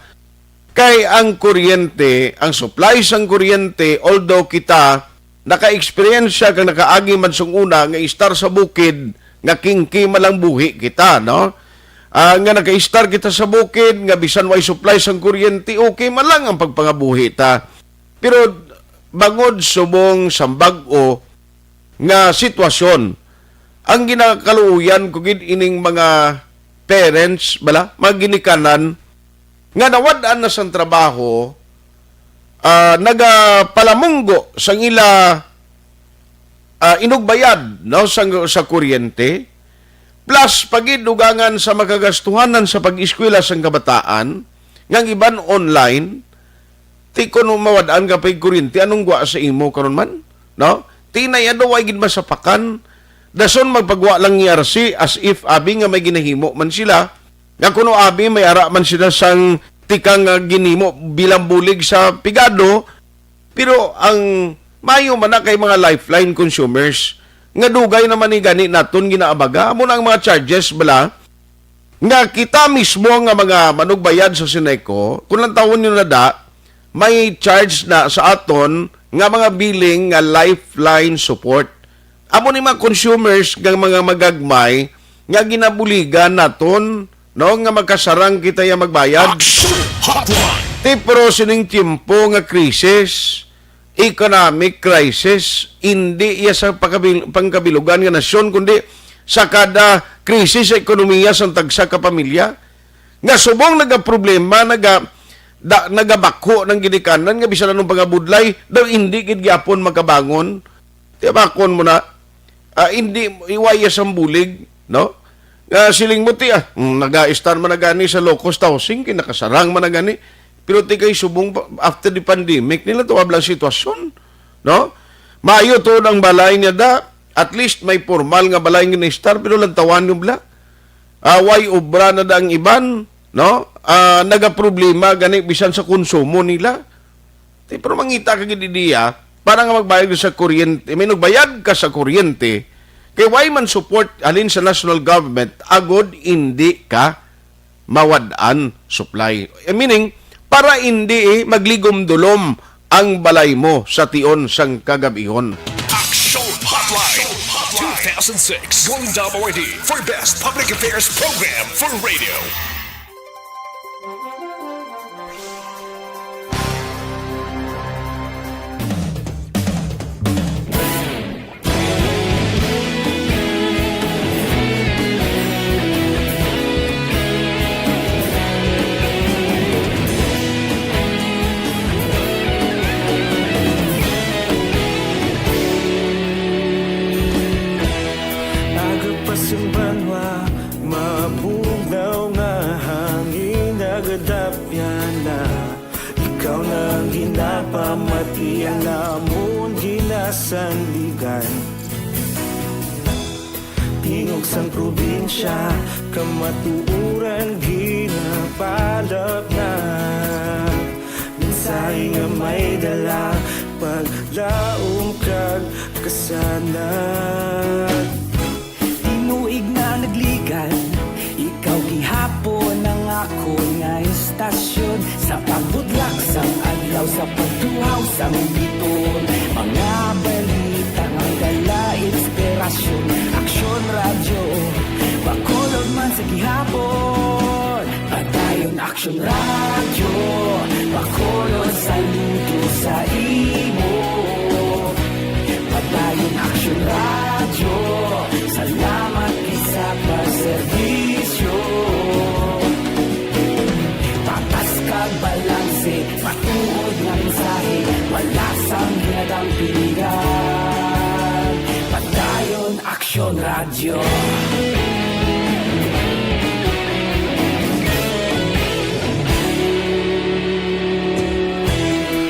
Kay ang kuryente, ang supplies ng kuryente, although kita naka-experience siya kang nakaagi man sung una nga istar sa bukid, nga kingki malang buhi kita, no? Nga naka-star kita sa bukid, nga bisan way supply sang kuryente, okay man lang ang pagpangabuhi ta. Pero bangod subong sambag-o nga sitwasyon, ang ginakaluuyan ko gid ining mga parents, bala, mga ginikanan, nga nawadaan na sang trabaho, nagapalamunggo sang ila inugbayad no, sa kuryente, plus pagidugangan sa makagastuhanan sa pag-eskwela sang kabataan, ngang iban online, ti kuno mawadaan ka pag kuryente, anong gwa sa imo karon man? No? Tinay ano way gid masapakan, dason magpagwa lang ni RC as if abi nga may ginahimo man sila, nga kuno abi may ara man sila sang tikang ginimo bilang bulig sa pigado, pero ang mayo man na kay mga lifeline consumers, nga dugay naman ni gani naton ginaabaga amo na ang mga charges bala nga kita mismo nga mga manugbayad sa Sineco kung lang taon nyo na da may charge na sa aton nga mga billing nga lifeline support amo ni mga consumers nga mga magagmay nga ginabuligan naton no nga magkasarang kita ya magbayad. Action Hotline. Pero sining tiempo nga krisis, economic crisis, hindi iya sa pangkabilugan nga nasyon, kundi sa kada krisis sa ekonomiya sa tagsa ka pamilya. Nga subong nagaproblema, nagabako ng ginikanan, nga bisan anong pangabudlay, daw hindi gid gyapon makabangon. Tiyabakon mo na, hindi iwaya sa bulig, no? Siling mo ti, naga-star man na gani sa low-cost housing, kinakasarang man na gani, pero ti kay subong after the pandemic nila to ablang sitwasyon, no? Maayo to ang balay niya da, at least may formal nga balay nga ni-star, pero lantawan yung bla. Way obra na da ang iban, no? Nagaproblema gani bisan sa konsumo nila. Pero mangita ka gididiya, para nga magbayad ka sa kuryente, may nagbayad ka sa kuryente, kay why man support alin sa national government, agod hindi ka mawadaan supply. Meaning, para hindi magligom-dulom ang balay mo sa tion sang kagabihon. Action Hotline. 2006 Golden Dome Award for Best Public Affairs Program for Radio. Agapasumbanwa, mapugnaw nga pamatian namon ginasanligan. Tingog sang probinsya, kamatuuran ginapalap na. Minsay nga may dala, paglaom kag kasanag. Tinuig na nagligan, ikaw gihapon ang ako nga istasyon. Sa pagbudlak sang adlaw, sa pagtuhaw sang biton. Mga balita nga dala inspirasyon. Aksyon radyo, bakolod man sa gihapon. Padayon aksyon radyo, bakolod saludo sa imo. Padayon aksyon radyo, salamat isa pa serbisyo. Patas kag balanse, matuod nga mensahe, wala sang ginadang piligan. Padayon aksyon radyo.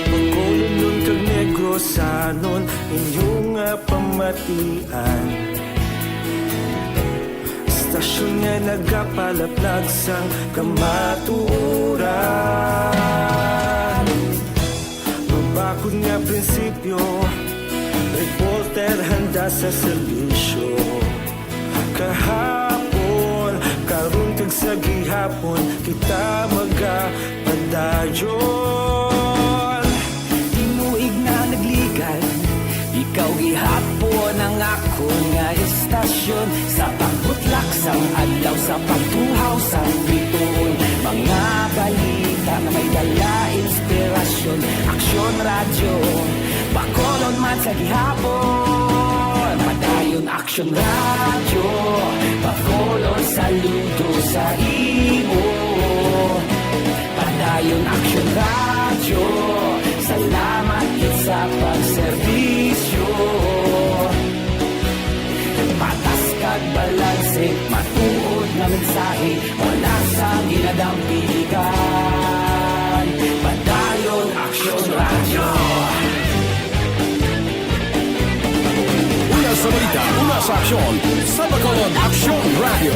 Pagkulunod kag negosanon, inyong nga pamatian. Istasyon nga nagapalaplag sang kamatuoran. Mabakod nga prinsipyo, reporter handa sa serbisyo. Kahapon, karon kag sa gihapon, kita magapadayon. Tinuig na nagligan, ikaw gihapon ang ako nga istasyon. Sa pagbutlak sang adlaw, sa pagtuhaw sang biton. Mga balita na may dala inspirasyon. Aksyon radyo, bakolon man sa gihapon. Padayon aksyon radyo, bakolon saludo sa imo. Padayon aksyon radyo, salamat sa pagserbisyo. Patas kag balanse, matuod na mensahe, wala sa ginadang piligan. Padayon aksyon radyo. Una sa balita, una sa aksyon, sa Bacolod Aksyon Radio.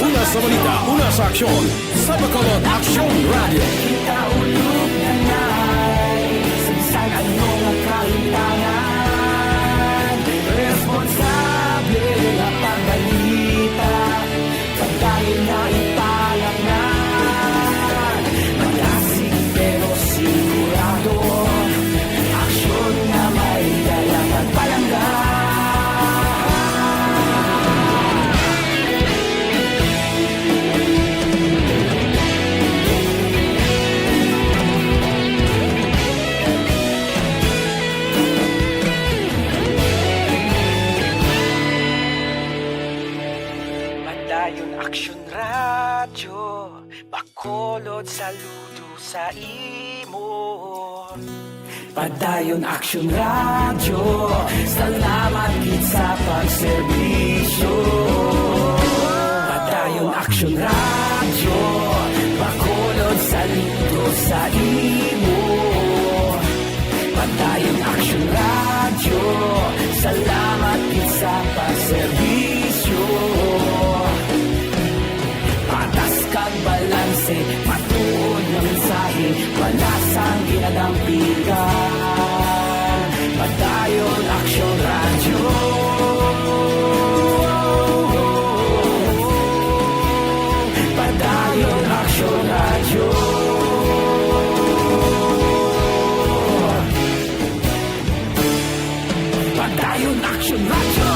Una sa balita, una sa aksyon, sa Bacolod Aksyon Radio. Kita ulog na na'y sagsang ano nga kahintangan. Responsable na pagbalita, pagdahil na ipalangan. Malasig pero sigurado, aksyon na may dalang pagpalanggan. Padayon aksyon radyo, bakolod saludo sa imo. Padayon aksyon radyo, salamat gid sa pagserbisyo. Padayon aksyon radyo, bakolod saludo sa imo. Padayon aksyon radyo, salamat gid sa pagserbisyo. Patas kag balanse, matuod na mensahe, wala sang ginadampigan. Padayon aksyon radyo. Padayon aksyon radyo. Padayon aksyon radyo.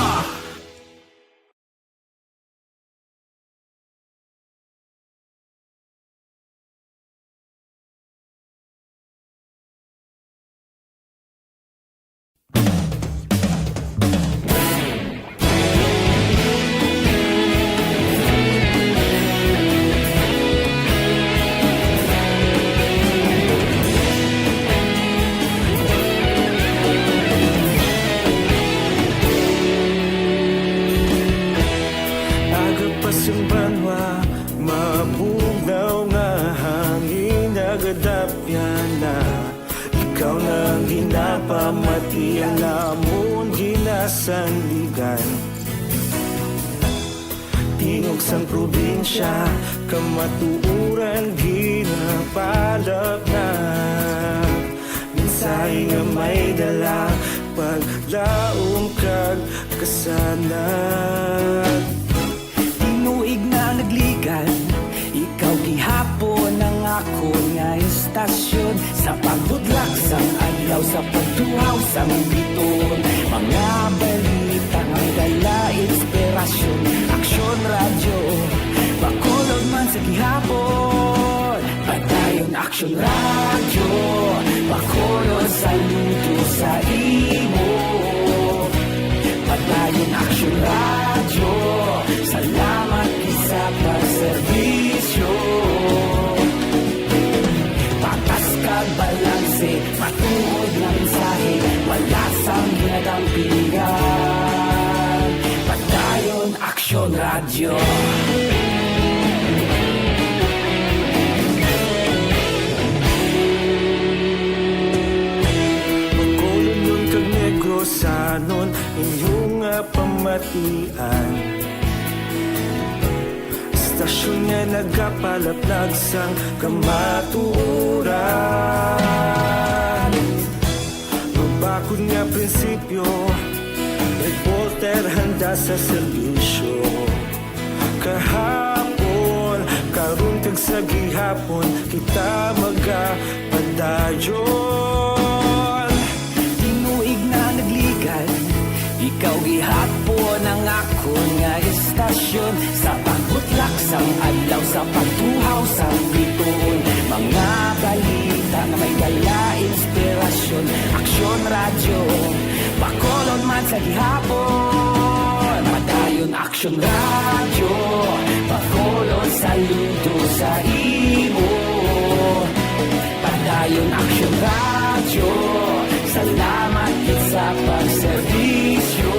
nagadapya na ikaw nang ginapamati ang namon ginasandigan. Tingog sang probinsya, kamatuuran ginapalap na. Minsay nga may dala, paglaom kag kasanag. Tinuig na nagligan, ikaw gihapon ang ako nga istasyon. Sa pagbudlak sang adlaw, sa pagtuhaw sang biton. Mga balita nga dala inspirasyon. Aksyon radyo, bakulog man sa gihapon. Padayon aksyon radyo, bakulog sa luto sa imo. Padayon aksyon radyo, salamat isa pagserbisyo. Patas kag balanse, matuod na mensahe, wala sang ginagampingan. Padayon aksyon radyo. Bakulon nun kag Negrosanon, inyong nga pamatian. Istasyon nga nagapalaplag sang kamaturan. Mabakod nga prinsipyo, reporter handa sa serbisyo. Kahapon, karun kag sa gihapon, kita magapadayon. Tinuig na nagligan, ikaw gihapon ang ako nga istasyon. Sa pagbutlak sang adlaw, sa pagtuhaw sang biton. Mga balita na may dala inspirasyon. Aksyon radyo, bakolon man sa gihapon. Padayon aksyon radyo, bakolon saludo sa imo. Padayon aksyon radyo, salamat sa pagserbisyo.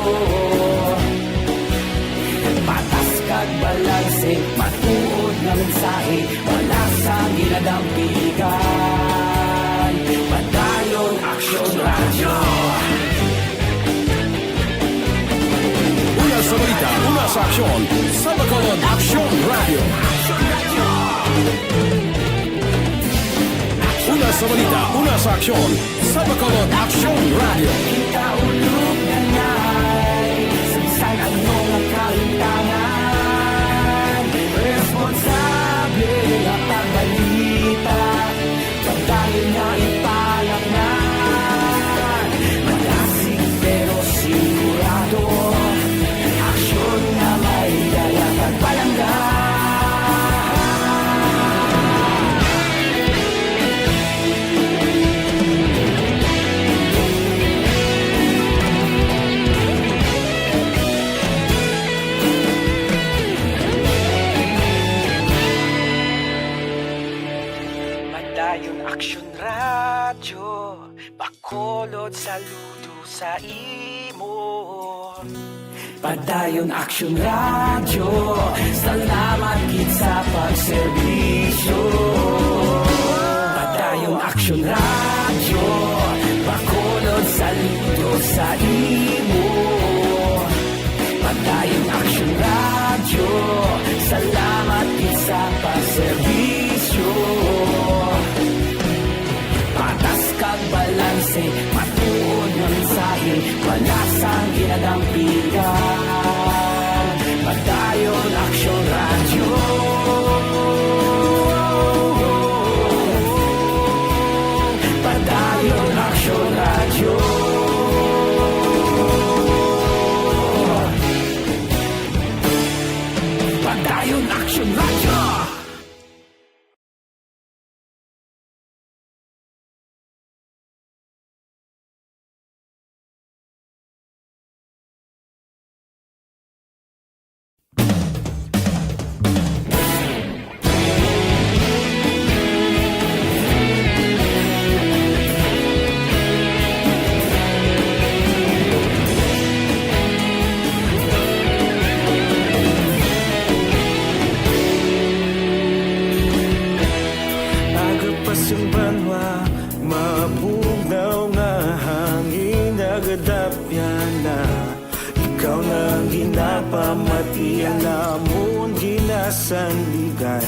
Patas kag balanse, matuod na mensahe, wala sang ginadampigan. Padayon aksyon radyo. Una sa balita, una sa aksyon. Sa Bacolod Aksyon Radio. Una sa balita, una sa aksyon. Sa Bacolod Aksyon Radio. Kaulog na na'y Samsang ano nga kalintangan. Responsable na pagbalita, pagdayon na ipalak na. Malasig pero sigurado, aksyon na may dala pagpalangga. Padayon aksyon radyo, bakolod saludo sa imo. Padayon aksyon radyo, salamat gid sa pagserbisyo. Padayon aksyon radyo, bakolod saludo sa imo. Padayon aksyon radyo, salamat gid sa pagserbisyo. Patas kag balanse, matuod na mensahe, wala sang ginadampigan. Padayon aksyon radyo. Padayon aksyon radyo. Padayon aksyon radyo. pasimbanwa mapugnaw nga hangin nagadapyan na ikaw nang ginapamatian namon ginasandigan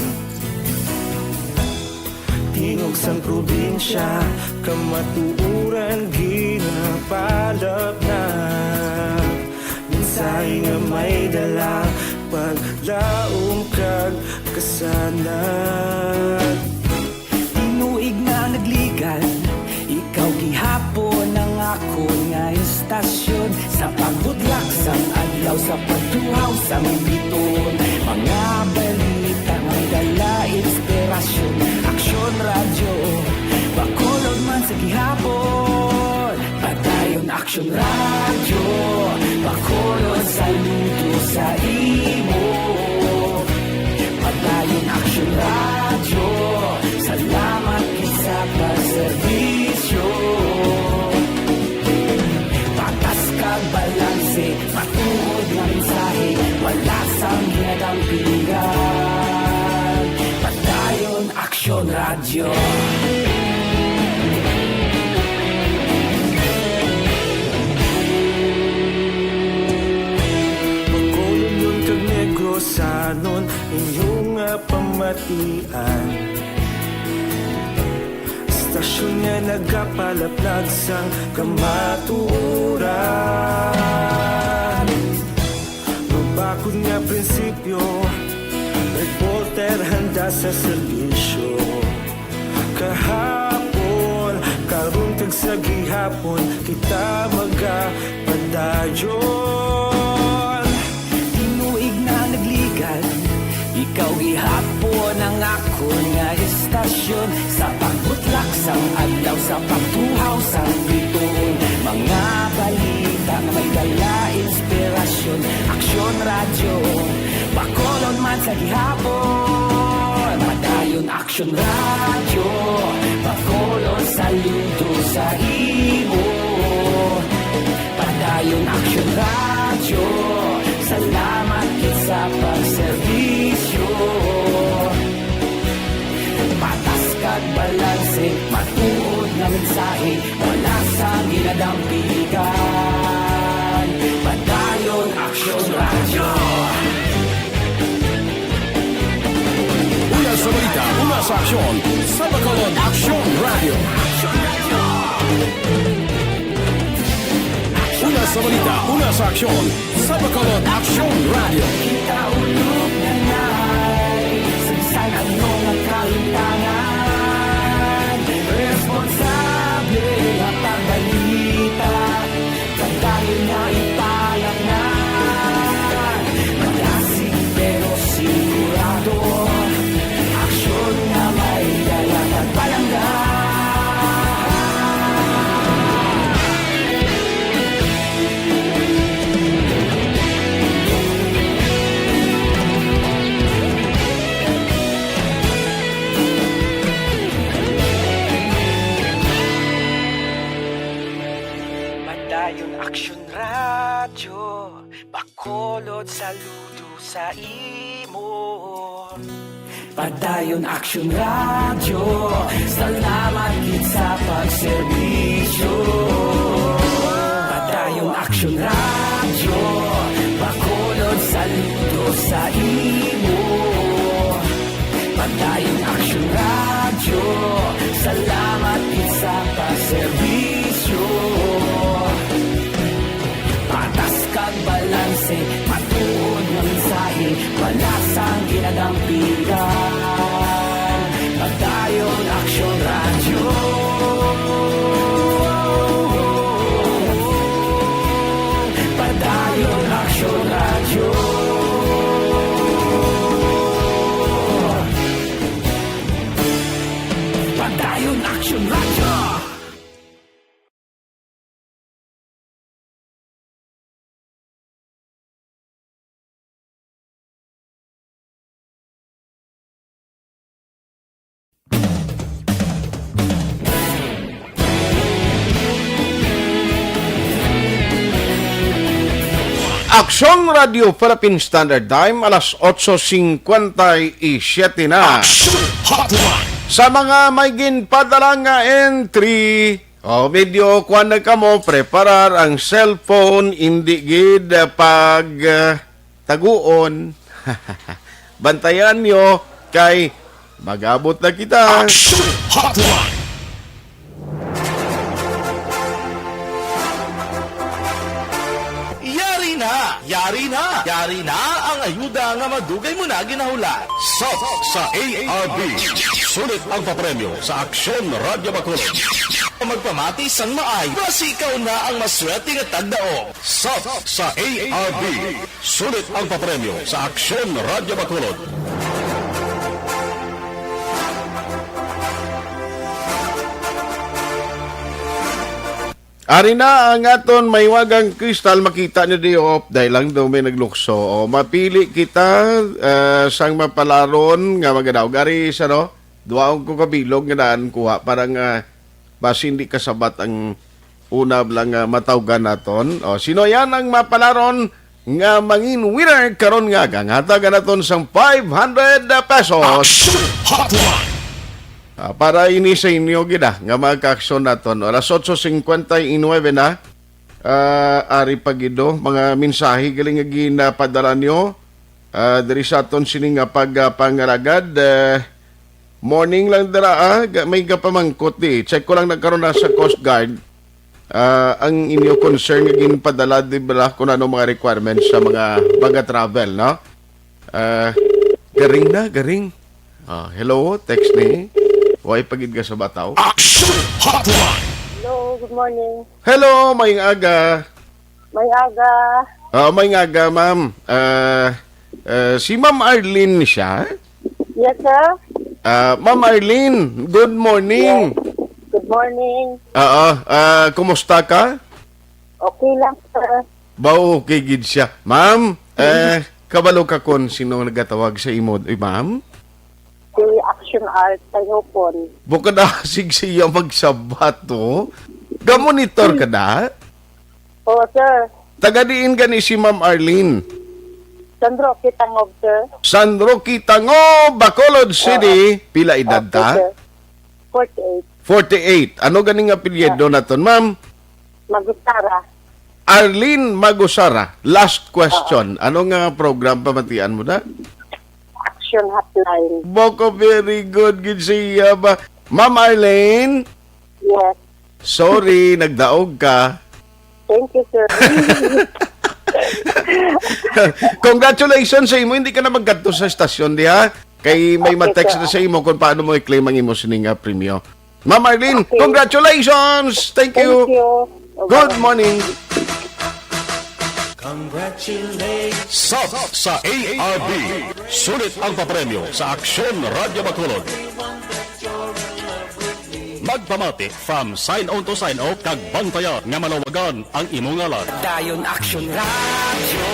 tingog sang probinsya kamatuuran ginapalap na minsay nga may dala paglaong kag kasanat Tinuig na nagligan Ikaw gihapon ang ako nga istasyon Sa pagbudlak sang adlaw Sa pagtuhaw sang biton Mga balita may dala inspirasyon Aksyon radyo Bacolod man sa gihapon Padayon aksyon radyo Bacolod saludo sa imo Padayon aksyon radyo Salamat isa pa serbisyo Patas kag balanse Matuod nga mensahe Wala sang ginagampingan Padayon aksyon radyo Bacolod nun kag Negrosanon inyong pamatian Istasyon nga nagapalaplag sang kamaturan Mabakod nga prinsipyo Reporter handa sa serbisyo Kahapon, karong tag sa gihapon Kita magapadayon Tinuig na nagligan Ikaw gihapon ang ako nga istasyon Sa pagbutlak sang adlaw Sa pagtuhaw sang biton Mga balita nga may dala inspirasyon Aksyon radyo Bacolod man sa gihapon Padayon aksyon radyo Bacolod saludo sa imo Padayon aksyon radyo Salamat sa pagserbisyo Patas kag balanse Matuod nga mensahe Wala sang ginadampigan Padayon aksyon radyo Una sa balita, una sa aksyon, sa Bacolod Aksyon Radio. Una sa balita, una sa aksyon, sa Bacolod Aksyon Radio. Kita ulog na na'y Sagsan ang mga kalintangan Responsable ang pagbalita Dahil na ipalak na Malasig pero sigurado Aksyon na may dala at palanggan Padayon aksyon radyo Bacolod saludo sa imo Padayon aksyon radyo Salamat gid sa pagserbisyo Padayon aksyon radyo Bacolod saludo sa imo Padayon aksyon radyo Salamat gid sa pagserbisyo Patas kag balanse Matuod nga mensahe Wala sang ginadampigan Padayon aksyon radyo Padayon aksyon radyo Padayon aksyon radyo Aksyon Radio Philippine Standard Time, alas 8:57 na. Action Hotline. Sa mga may ginpadala nga entry, medyo kuan na kamo preparar ang cellphone hindi gid pag taguon. Bantayan nyo kay magabot na kita. Action Hotline. Yari na ang ayuda nga madugay mo na ginahula. Sub sa ARB. Sulit ang papremyo sa Aksyon Radyo Bacolod. Magpamati sang maay, basi ikaw na ang maswerte nga tagdaong. Sub sa ARB. Sulit ang papremyo sa Aksyon Radyo Bacolod. Ari na ang aton may wagang kristal makita ni Diop dahil lang daw may naglukso. O mapili kita sang mapalaron nga magadaw. Gari sa no, duwaong ko kabilog nga daan kuha parang basi hindi kasabat ang una lang matawgan naton. O sino yan ang mapalaron nga mangin winner karon nga gangatagan naton sang 500 pesos. Action Hotline. Para ini sa inyo gida nga magka-aksyon naton. Alas 8:59 na. Ari pagido mga mensahe galing nga ginapadala nyo. Diri sa aton sini nga pagpangaragad. Morning lang dara may gapamangkot di. Check ko lang nagkaroon na sa Coast Guard. Ang inyo concern nga ginpadala di ba kung ano mga requirements sa mga travel, no? Garing. Hello, text ni. Huwag pagid ka sa bataw. Action Hotline. Hello, good morning. Hello, may aga. May aga. May aga, ma'am. Si Ma'am Arlene siya. Yes, sir. Ma'am Arlene, good morning. Good morning. Kumusta ka? Okay lang, sir. Okay, gid siya. Ma'am, kabalo ka kon sino nagatawag sa imo, ma'am? Si Action Art sa Hupon. Bukod na sig siya magsabat, to. Gamonitor ka na? Oo, sir. Tagadiin ka ni si Ma'am Arlene. Sandro, Kitangob, sir. San Roque Tango, Bacolod City. Pila edad ta? Okay, sir. 48. Ano ganing apelyido naton, ma'am? Magustara. Arlene Magusara. Last question. Ano nga program pamatian mo na? Action Hotline. Boko, very good. Good siya ba? Ma'am Arlene, Yes. sorry, nagdaog ka. Thank you, sir. Congratulations sa imo. Hindi ka na maggadto sa estasyon, di ha? Kay may ma-text na sa imo kung paano mo i-claim ang imo sininga premyo. Ma'am Arlene, Okay. congratulations! Thank Thank you. you. Good morning. Sub sa ARB. Sulit ang papremyo sa Aksyon Radyo Bacolod. Magpamati from sign on to sign off kag bantayan nga malawagan ang imong ngalan. Dayon Action Radio.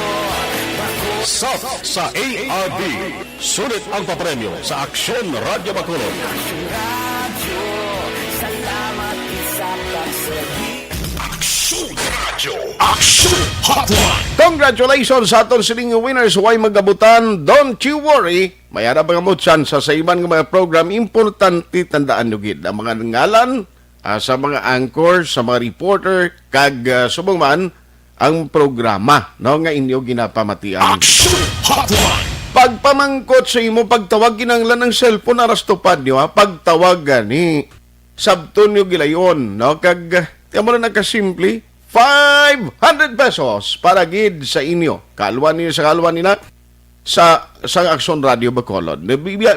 Sub sa ARB. Sulit ang papremyo sa Aksyon Radyo Bacolod. Radio. Salamat sa pagsagi. Aksyon Radio. Aksyon Hotline. Congratulations sa aton sining winners. Huwag magabutan. Don't you worry. Mayara ba nga mo chance sa iban nga mga program. Importante tandaan nyo gid ang mga ngalan sa mga anchor, sa mga reporter, kag subong man ang programa no, nga inyo ginapamatian. Aksyon Hotline. Pagpamangkot sa imo, pagtawag kinanglan ng cellphone, aras tupad nyo ha, pagtawag gani. Sabton nyo gilayon, no? Kag, tiyan mo na nagkasimple, 500 pesos para gid sa inyo. Kalwan niyo sa kalwan nila sa Aksyon Radio Bacolod.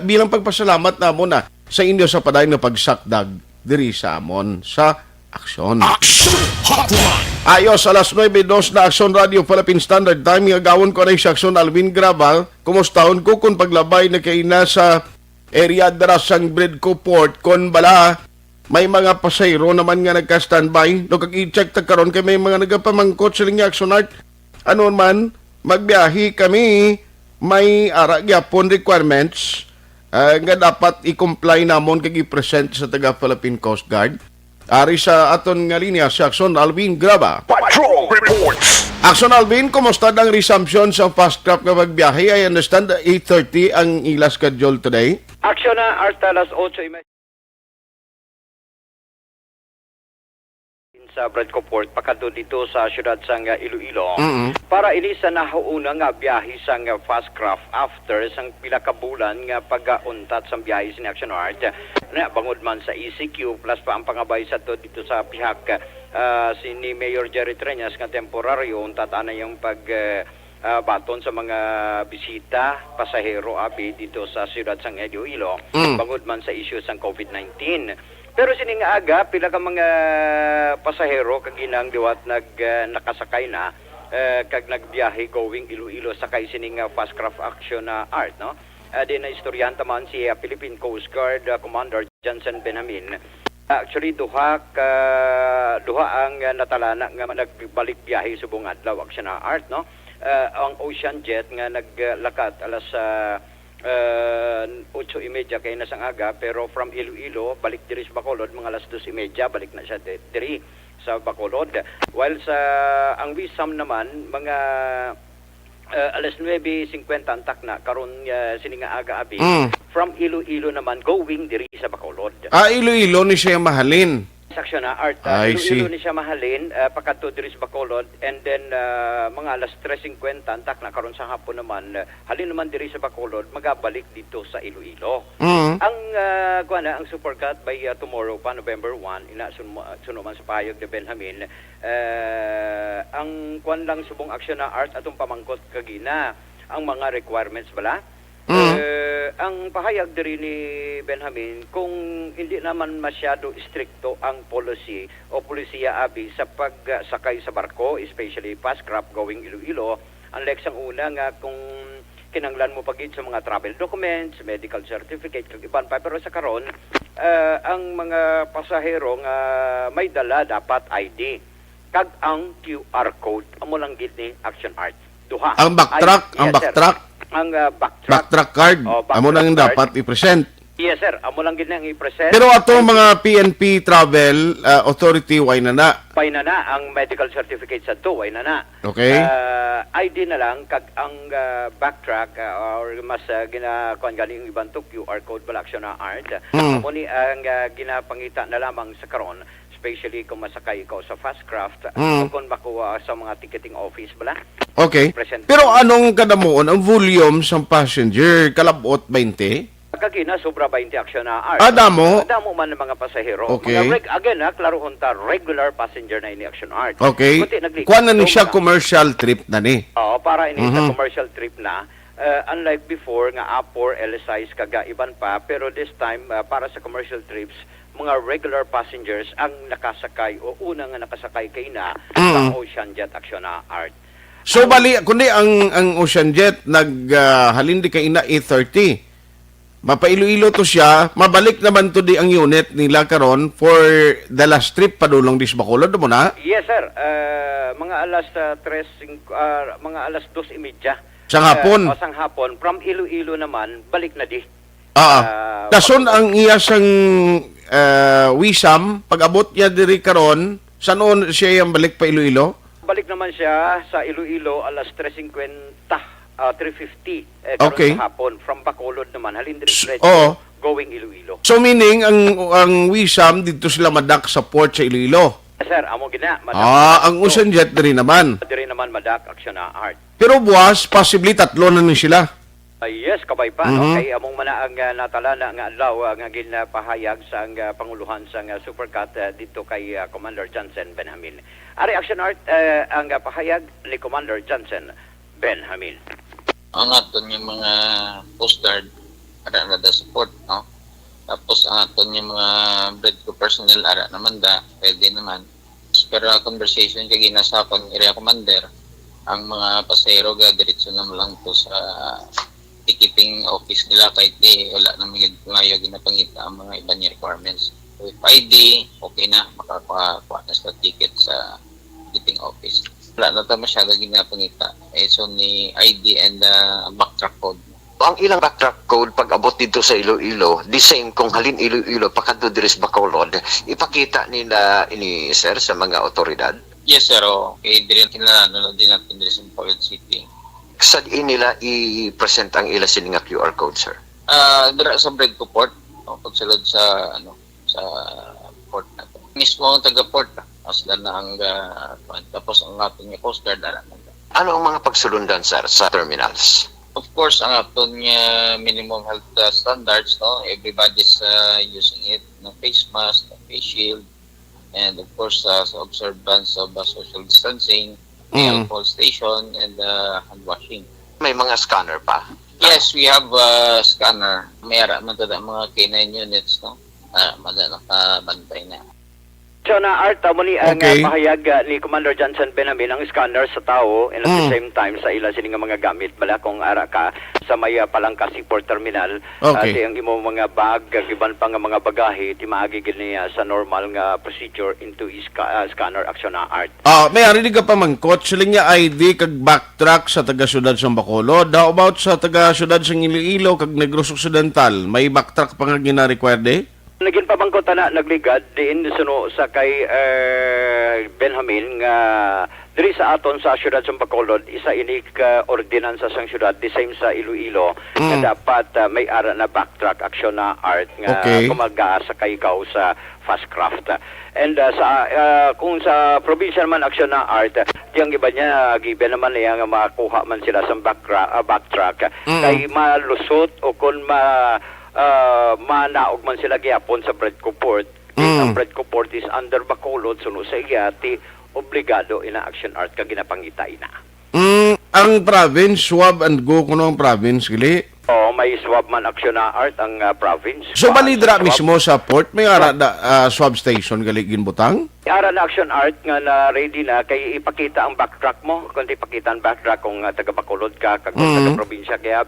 Bilang pagpasalamat na mo na sa inyo sa paday na pagsakdag diri sa amon sa Aksyon. Aksyon Hotline. Ayos, alas 9:02 na Aksyon Radio Philippine Standard Time. Gagawon ko na sa Aksyon Alvin Grabal. Kumustahon ko kung paglabay na kay nasa area darasang Bridco Port. Kung bala, may mga pasayro naman nga nagka-standby. No, kag-i-check ta karon kay may mga nagapamangkot sa linya Action Art. Ano man, magbiyahe kami, may ara gyapon requirements nga dapat i-comply namon kag i-present sa taga Philippine Coast Guard. Ari sa aton nga linya sa Action Alvin Graba. Patrol reports. Action Alvin, kumusta ang resumption sa fast track nga magbiyahe? I understand 8:30 ang ila schedule today. Action na, Art, alas 8:30. sa Bradco Port pakadto dito sa siyudad sang Iloilo para ini sa nahauna nga biyahe sang fast craft after sang pila ka bulan nga pag-untat sang biyahe sin Action Art na bangod man sa ECQ plus pa ang pangabay sa to dito sa pihak si ni Mayor Jerry Treñas nga temporaryo untat ana yung pag baton sa mga bisita, pasahero abi dito sa siyudad sang Iloilo bangod man sa issue sang COVID-19. Pero sining aga pila ka mga pasahero kag ginang diwat nakasakay na kag nagbiyahe going Iloilo sakay sining fast craft action art no. Din na istoryan taman si Philippine Coast Guard Commander Johnson Benjamin. Actually duha ang natalana nga nagbalik biyahe subong adlaw action art no. Ang Ocean Jet nga naglakat alas 8:30 kay nasang aga pero from Iloilo balik diri sa Bacolod mga alas 2:30 balik na siya diri sa Bacolod while sa ang Wisam naman mga alas 9:50 antak na karon sininga aga abi from Iloilo naman going diri sa Bacolod. Iloilo ni siya mahalin. Section na art Iloilo ni siya mahalin pakadto diri sa Bacolod and then mga alas 3:50 antak na karon sa hapon naman halin naman diri sa Bacolod magabalik dito sa Iloilo. Ang ang Supercat by tomorrow pa November 1 ina suno man sa payag ni Benjamin ang kuan lang subong action na art atong pamangkot kagina ang mga requirements bala. Ang pahayag diri ni Benjamin kung hindi naman masyado stricto ang policy o polisiya abi sa pagsakay sa barko especially fast craft going Iloilo unlike sang una nga kung kinanglan mo pagit sa mga travel documents, medical certificate kag iban pa pero sa karon ang mga pasahero nga may dala dapat ID kag ang QR code amo lang gid ni Action Art duha Ang backtrack, ang backtrack. Ang Backtrack card, amo nang dapat i-present. Yes sir, amo lang gid nang i-present. Pero ato mga PNP Travel Authority way na na. Pay na ang medical certificate sa to way na. Okay. ID na lang kag ang backtrack or mas ginakuan galing ibang to QR code bala action na art. Amo ni ang ginapangita na lamang sa karon especially kung masakay ikaw sa fast craft kung makuha sa mga ticketing office bala. Okay. Pero anong kadamuon ang volume sa passenger kalabot 20? Kagina sobra 20 action na art. Damo man ng mga pasahero. Okay. Mga klaro hunta regular passenger na ini action art. Okay. Kuan na ni siya commercial trip na ni. Oo, para ini sa commercial trip na. Unlike before nga Apor, LSIs kagaiban pa pero this time para sa commercial trips mga regular passengers ang nakasakay o una nga nakasakay kay na sa Ocean Jet Action na art. So bali kundi ang Ocean Jet halin di kay ina A30. Mapailoilo to siya, mabalik naman to di ang unit nila karon for the last trip padulong dis Bacolod mo na? Yes sir, mga alas mga alas 2:30. Sang hapon. Sang hapon from Iloilo naman balik na di. Dason ang iya sang Wisam pag-abot niya diri karon saan siya yung balik pa Iloilo? Balik naman siya sa Iloilo alas 3:50. 3:50 okay. Sa hapon from Bacolod naman halin diri going Iloilo. So meaning ang Wisam dito sila madak sa port sa Iloilo. Sir, amo gina madak. Ang Ocean Jet diri naman. Diri naman madak action na art. Pero buwas possibly tatlo na ni sila. Yes, kabay pa. Okay, among mana ang natalana nga adlaw nga ginapahayag sa panguluhan sa Supercat dito kay Commander Johnson Benjamin. Ari action art ang pahayag ni Commander Johnson Benjamin. Ang aton yung mga Coast Guard ara na da support no. Tapos ang aton yung mga Bradco personnel ara naman da pwede naman. Pero conversation kay ginasakon area commander ang mga pasahero ga diretso na lang to sa ticketing office nila kahit wala na mga ngayon ginapangita ang mga iba niya requirements. With ID, okay na, makakuha na sa ticket sa ticketing office. Wala na ito masyado ginapangita. So ni ID and backtrack code. Ang ilang backtrack code pag abot dito sa Iloilo, the same kung halin Iloilo pakadto diri sa Bacolod, ipakita nila ini sir sa mga otoridad? Yes sir, okay. Dire kinahanglan din natin diri sa Bacolod City. Sa nila i-present ang ila sining QR code, sir? Dira sa Bradco Port, pagsulod sa sa port nato. Mismo ang taga-port, Sila na ang tapos ang aton nga Coast Guard ara man. Ano ang mga pagsulundan, sir, sa terminals? Of course, ang aton nga minimum health standards, no? Everybody's using it, no face mask, no face shield, and of course, sa observance of social distancing, alcohol station, and hand washing. May mga scanner pa. Yes, we have scanner. Mayara man tada mga K9 units, no? Nakabantay na. So na Art, muli ang Okay. pahayag ni Commander Johnson Benamin ang scanner sa tao and at the same time sa ila sini nga mga gamit bala kung ara ka sa may Palangka Seaport Terminal. Okay. Di ang imo mga bag, giban pa nga mga bagahe, di maagi gid niya sa normal nga procedure into scanner action na Art. May ari di ka pa mangkot sila nga ID kag backtrack sa taga-syudad sa Bacolod. How about sa taga-syudad sa Iloilo kag Negros Occidental? May backtrack pa nga gina-requerde? Naging pabangkot na nagligad diin suno sa kay Benjamin nga diri sa aton sa syudad sa Bacolod isa ini ka ordinansa sang syudad the same sa Iloilo na dapat may ara na backtrack action na Art nga kumaga sa kay ikaw sa fast craft. And kung sa provincial man action na Art, yung iba niya given naman niya nga makuha man sila sa backtrack kay malusot o kung manaog man sila gyapon sa Bredco Port. Ang Bredco Port is under Bacolod suno sa iyati obligado ina action Art ka ginapangita ina. Ang province swab and go kuno ang province gali. May swab man action na Art ang province. So balidra mismo sa port may ara swab station gali ginbutang? Ara na action Art nga na ready na kay ipakita ang backtrack mo kundi ipakita ang backtrack kung taga Bacolod ka kag taga probinsya kaya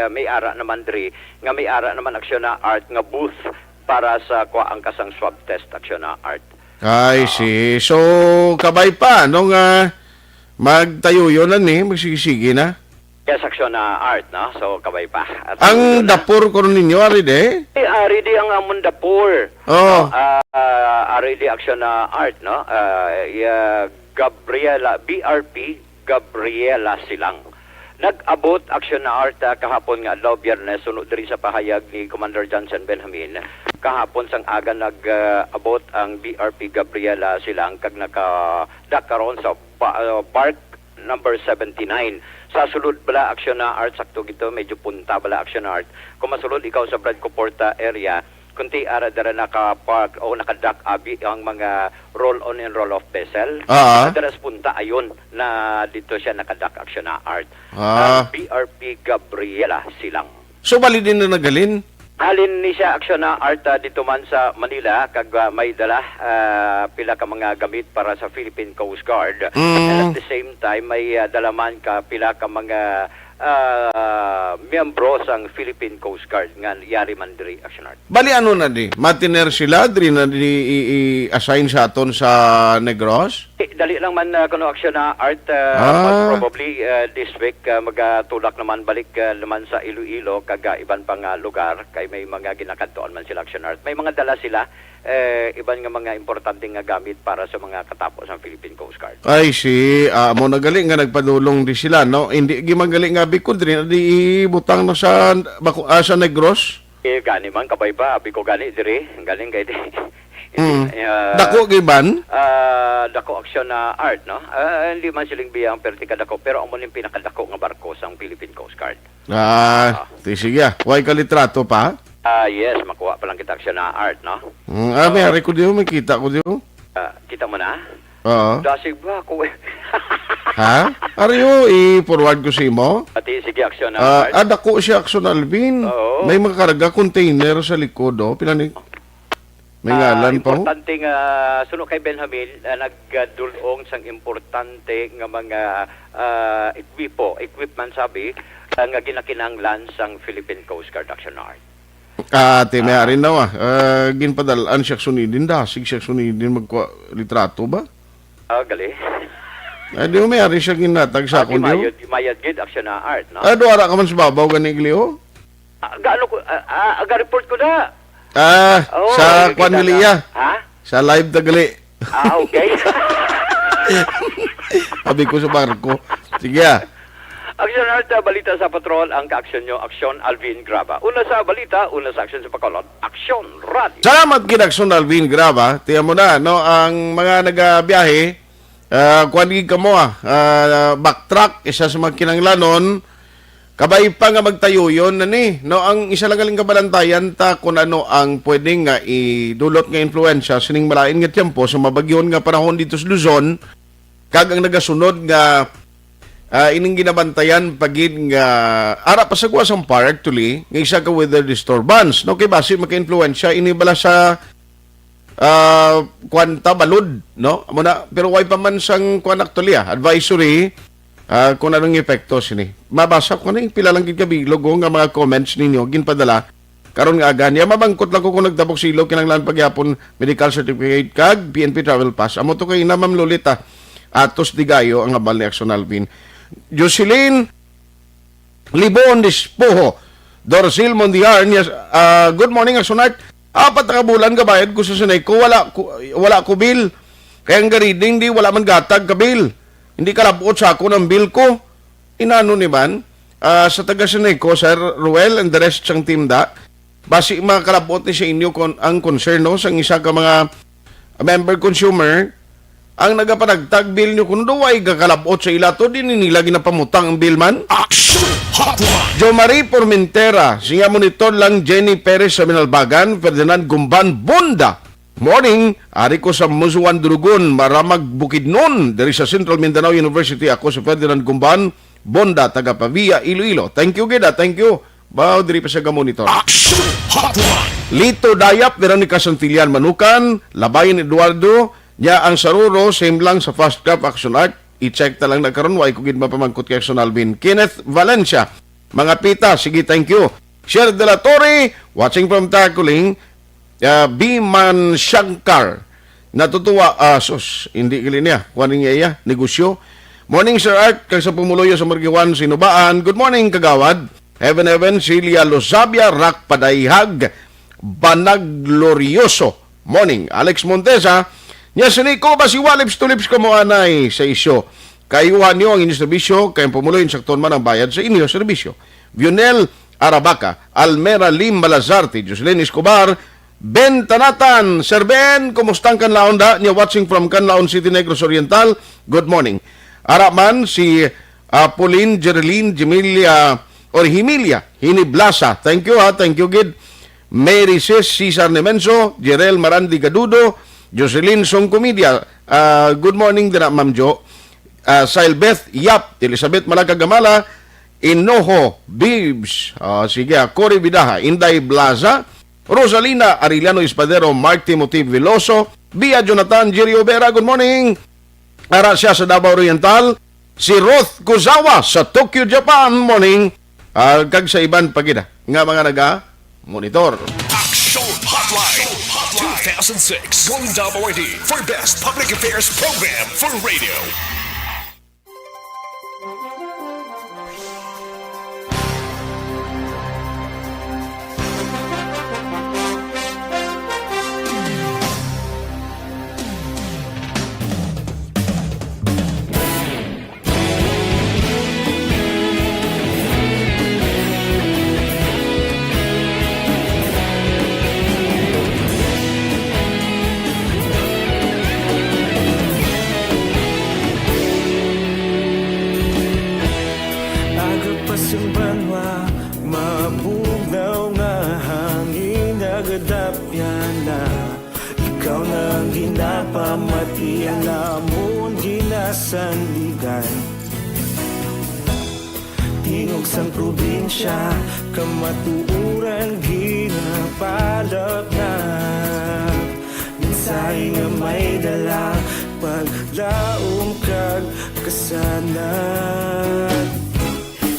may ara naman diri nga may ara naman action na Art nga booth para sa kuang kasang swab test action na Art. Ay si so kabay pa nung magtayo yun na ni magsigisigi na. Yes, action na Art, no? So, kabay pa. At Ang dapur ko ninyo, ari de? Ari di ang amon dapur. Ari di action na Art, no? Gabriela, BRP, Gabriela Silang. Nag-abot action na Art kahapon nga adlaw Biyernes sunod diri sa pahayag ni Commander Johnson Benjamin. Kahapon sang aga nag-abot ang BRP Gabriela Silang kag nakadakaron sa park number 79. Sa sulod bala action na Art sakto gito medyo punta bala action na Art. Kung masulod ikaw sa Bredco Porta area, kunti ara dara naka-park o naka-dock abi ang mga roll-on and roll-off vessel. Daras punta ayon na dito siya naka-dock action na Art. BRP Gabriela Silang. So bali din na nagalin? Halin ni siya action na Art dito man sa Manila kag may dala pila ka mga gamit para sa Philippine Coast Guard. And at the same time may dala man ka pila ka mga miyembro sang Philippine Coast Guard nga yari man diri action Art. Bali ano na di? Matiner sila diri na i-assign sa aton sa Negros? Dali lang man kuno action na Art most probably this week magatulak naman balik naman sa Iloilo kag iban pang lugar kay may mga ginakadtuan man sila action Art. May mga dala sila iban nga mga importante nga gamit para sa mga katapos ng Philippine Coast Guard. Ay si mo nagaling nga nagpadulong di sila no. Hindi gimagaling nga bikod diri na di butang na sa sa Negros. Gani man kabay pa abi ko gani diri galing kay di. Dako giban? Dako action na Art no. Hindi man siling biyang pertika dako pero amo ning pinakadako nga barko sang Philippine Coast Guard. Sige. Way kalitrato pa? Yes, makuha pa lang kita action na Art no. May ari ko diyo, may kita ko diyo. Kita mo na? Oo. Dasig ba ako? Ha? Ariyo, i-forward ko si mo. Pati sige action na Art. Dako siya action Alvin. May makakarga container sa likod Pilanig. May ngalan pa ho? Importante nga, suno kay Benjamin, nagdulong sang importante nga mga equipment sabi, nga ginakinanglan sang Philippine Coast Guard Action Art. May rin na ginpadalaan siya sunidin dasig siya sunidin maglitrato ba? Gali. Di mo may ari siya ginatag sa akong diyo? Mayad gid Action Art, no? Ara ka man sa babaw ganigli ho? Gaano ko, aga-report ko na. Sa Kwanwilia. Ha? Sa live tagali. Okay. Sabi ko sa barko. Sige Action Art, balita sa patrol, ang ka-aksyon nyo, Aksyon Alvin Graba. Una sa balita, una sa aksyon sa Bacolod, Aksyon Radio. Salamat Ginaksyon Alvin Graba. Tiyan mo na, no, ang mga nagabiyahe, kuwagi ka mo backtrack, isa sa mga kinanglanon, kabay pa nga magtayo yun, no, ang isa lang galing kabalantayan ta kung ano ang pwedeng nga idulot nga influensya sining malain nga tiyempo sa mabagyon nga panahon dito sa Luzon, kag ang nagasunod nga ining ginabantayan pagid nga ara pa sa kuwasang part actually nga isa ka weather disturbance, no, kay base maka-influensya inibala sa kwanta balod, no, muna pero way pa man sang kwan actually advisory kung anong epekto sini. Mabasa ko na yung pila lang kabilog nga mga comments ninyo ginpadala karon nga aga niya mabangkot lang ko kung nagtapok silog kinanglan pagyapon medical certificate kag PNP travel pass amo to kay na Ma'am Lolita Atos Digayo ang abal ni Action Alvin. Jocelyn Libon Dispoho Dorsil Mondiar niya, good morning Action Art. 4 na bulan ka bayad ko sa Sineco, wala ko bill kaya ang gariding di wala man gatag ka bill. Hindi kalabot sa ako ng bill ko. Inano ni man, sa taga Sineco, Sir Ruel and the rest sang team da, basi mga kalabot ni sa inyo ang concern, no, sa isa ka mga member consumer, ang nagapanagtag bill nyo, kung daw ay kakalabot sa ilato, di nila ginapamutang ang bill man. Action Hotline. Jo Marie Pormentera, siya monitor lang Jenny Perez sa Minalbagan, Ferdinand Gumban, Bonda. Morning, ari ko sa Musuan Durugon, Maramag Bukidnon, dari sa Central Mindanao University. Ako sa Ferdinand Gumban, Bonda, taga Pavia, Iloilo. Thank you, Gida, thank you. Bao, diri pa sa monitor. Action Hotline. Lito Dayap, Veronica Santillan Manukan, Labayan Eduardo, niya ang saruro, same lang sa Fast Craft Action Art. I-check ta lang na karon, way kugid mapamangkot kay Action Alvin. Kenneth Valencia, mga pita, sige, thank you. Sher De La Torre, watching from Taculing, Biman Shankar, natutuwa, sus, hindi kili niya, kuhanin niya negosyo. Morning, Sir Art, kag sa pumuloyo sa Margiwan, Sinubaan. Good morning, Kagawad. Heaven, Celia Lozabia, Rak Padayhag, Banag Glorioso. Morning, Alex Montesa. Nya Sineco, basi walips tulips ko mo anay sa isyo. Kayuhan niyo ang inyong serbisyo, kayong pumuloy insakton man ang bayad sa inyong serbisyo. Vionel Arabaca, Almera Lim Malazarte, Jocelyn Escobar, Ben Tanatan, Sir Ben, kumustang Canlaon da? Niya watching from Canlaon City, Negros Oriental. Good morning. Araman, si Pauline Jereline Jemilia, or Himilia, Hiniblasa. Thank you, thank you, Gid. Mary Sis, Cesar Nemenso, Jerel Marandi Gadudo, Jocelyn Songcomedia. Good morning din, Ma'am Jo. Silbeth Yap, Elizabeth Malakagamala, Inoho Bibs, sige, Cory Bidaha, Inday Blaza, Rosalina Arellano Espadero, Mark Timothy Veloso, Bia Jonathan Jerry Obera, good morning. Ara siya sa Davao Oriental, si Roth Kuzawa sa Tokyo, Japan, morning. Kag sa iban pagida nga mga naga-monitor. Action Hotline 2006 Golden Dome Award for Best Public Affairs Program for Radio. Pamati ang namon ginasandigan Tingog sang probinsya Kamatuuran ginapalap na Minsay nga may dala Paglaom kag kasanat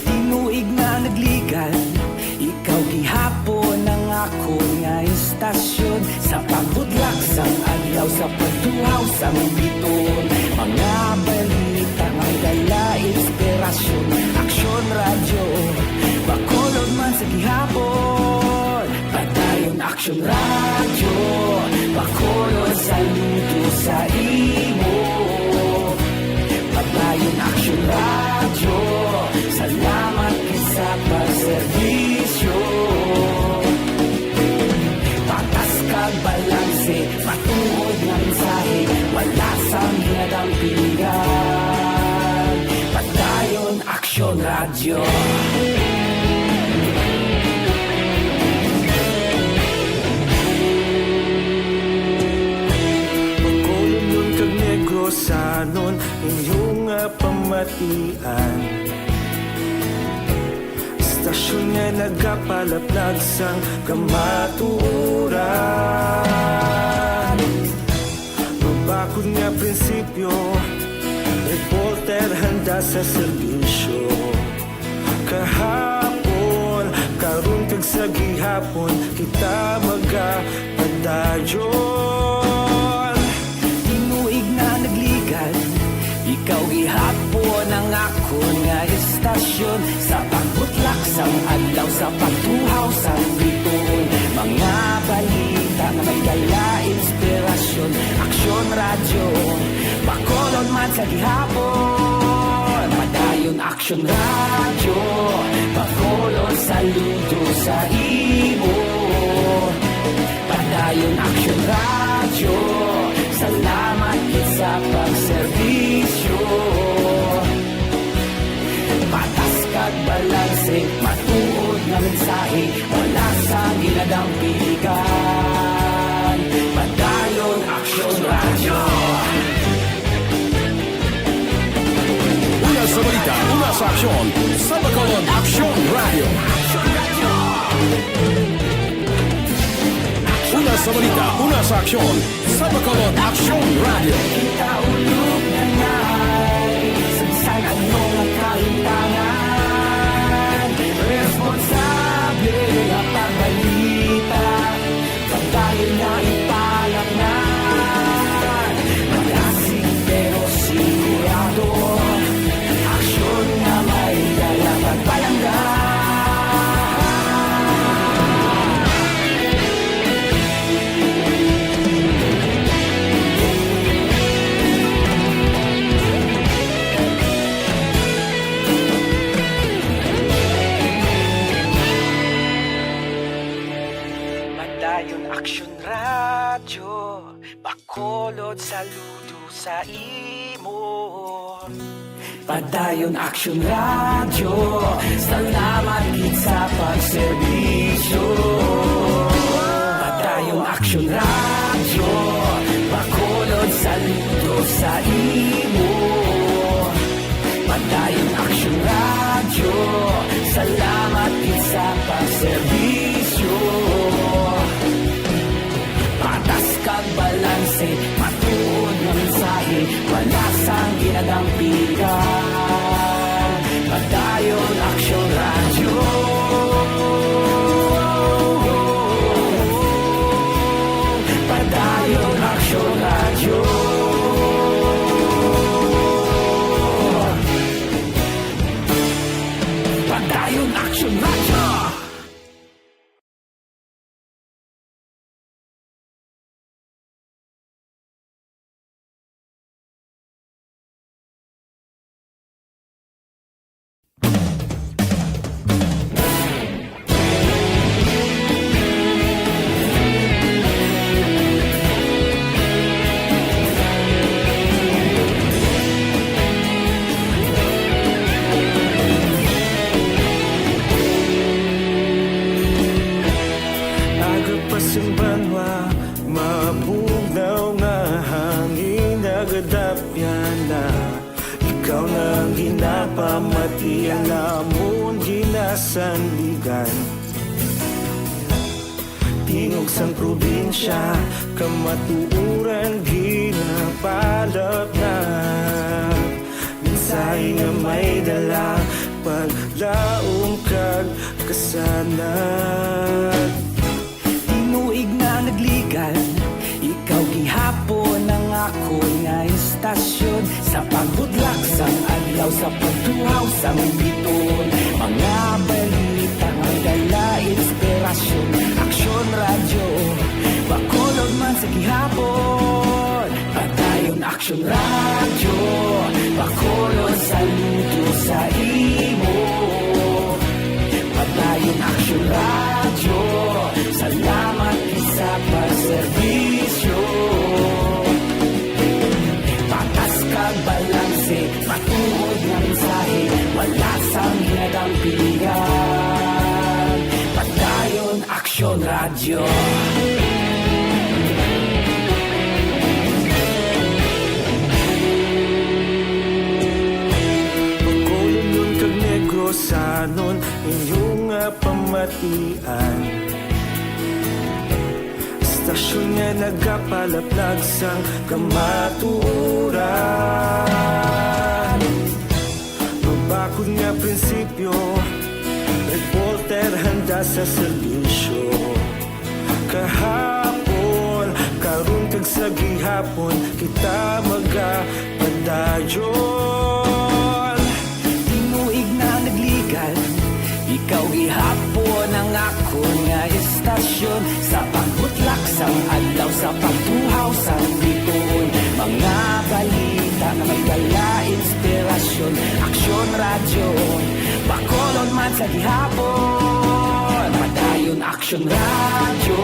Tinuig na nagligan Ikaw gihapon ang ako nga istasyon Sa pagbutlak sang adlaw sa pagduhaw sang biton Mga balita may dala inspirasyon Aksyon radyo Bacolod man sa gihapon Padayon Aksyon radyo Bacolod saludo sa imo Padayon Aksyon radyo Saludo Walasang ginadampingan. Padayon Aksyon Radyo. Pagkulong nun kag negrosanon inyong pamatian. Istasyon nga nagapalaplag sang kamaturan. Mabakod nga prinsipyo, reporter handa sa serbisyo. Kahapon, karun kag sa gihapon, kita magapadayon. Tinuig na nagligan, ikaw gihapon ang akon nga istasyon. Sa pagbutlak sang adlaw, sa pagtuhaw sang bituon. Mga balita na may dala inspirasyon. Aksyon Radyo, Bacolod man sa gihapon. Padayon Aksyon Radyo, Bacolod saludo sa imo. Padayon Aksyon Radyo, salamat kit sa pagserbisyo. Patas kag balanse, matuod nga mensahe, wala sa ginadampingan. Padayon Aksyon Radyo. Una sa balita, una sa aksyon, sa Bacolod Aksyon Radio. Una sa balita, una sa aksyon, sa Bacolod Aksyon Radio. Kita ulog na ngay, sagsay ano nga kahintangan. Responsable nga pagbalita, pagdayon na ipalaknan. Magasig pero sigurado, aksyon na may dala pagpalanggan. Padayon Aksyon Radyo, Bacolod saludo sa imo. Padayon Aksyon Radyo, salamat kit sa pagserbisyo. Padayon Aksyon Radyo, Bacolod saludo sa imo. Padayon Aksyon Radyo, salamat kit sa pagserbisyo. Patas kag balanse, matuod nga mensahe, wala sang ginadampingan. Padayon Aksyon Radyo. Padayon Aksyon Radyo. Padayon Aksyon Radyo. Agapasumbanwa, mabugnaw nga hangin nagadapyan na. Ikaw nang ginapamatian, namon ginasandigan. Tingog sang probinsya, kamatuuran ginapalap na. Mensahe nga may dala, paglaong kag kasanat. Tinuig na nagligan, ikaw gihapon ang ako nga istasyon. Sa pagbudlak sang adlaw, sa pagtuhaw sang biton. Mga balita nga dala inspirasyon. Aksyon Radyo, Bacolod man sa gihapon. Padayon Aksyon Radyo, Bacolod saludo sa imo. Padayon Aksyon Radyo, salamat sa pagserbisyo. Radyo. Pagkulong kag negrosanon inyong pamatian. Istasyon nga nagapalaplag sang kamaturan. Mabakod nga prinsipyo, reporter handa sa serbisyo. Kahapon, karun kag sa gihapon, kita magapadayon. Tinuig na nagligal, ikaw gihapon ang akon nga istasyon. Sa pagbutlak sang adlaw, sa pagtuhaw sang bituon. Mga balita na may dala inspirasyon. Aksyon radyo, Bacolod man sa gihapon. Padayon aksyon radyo,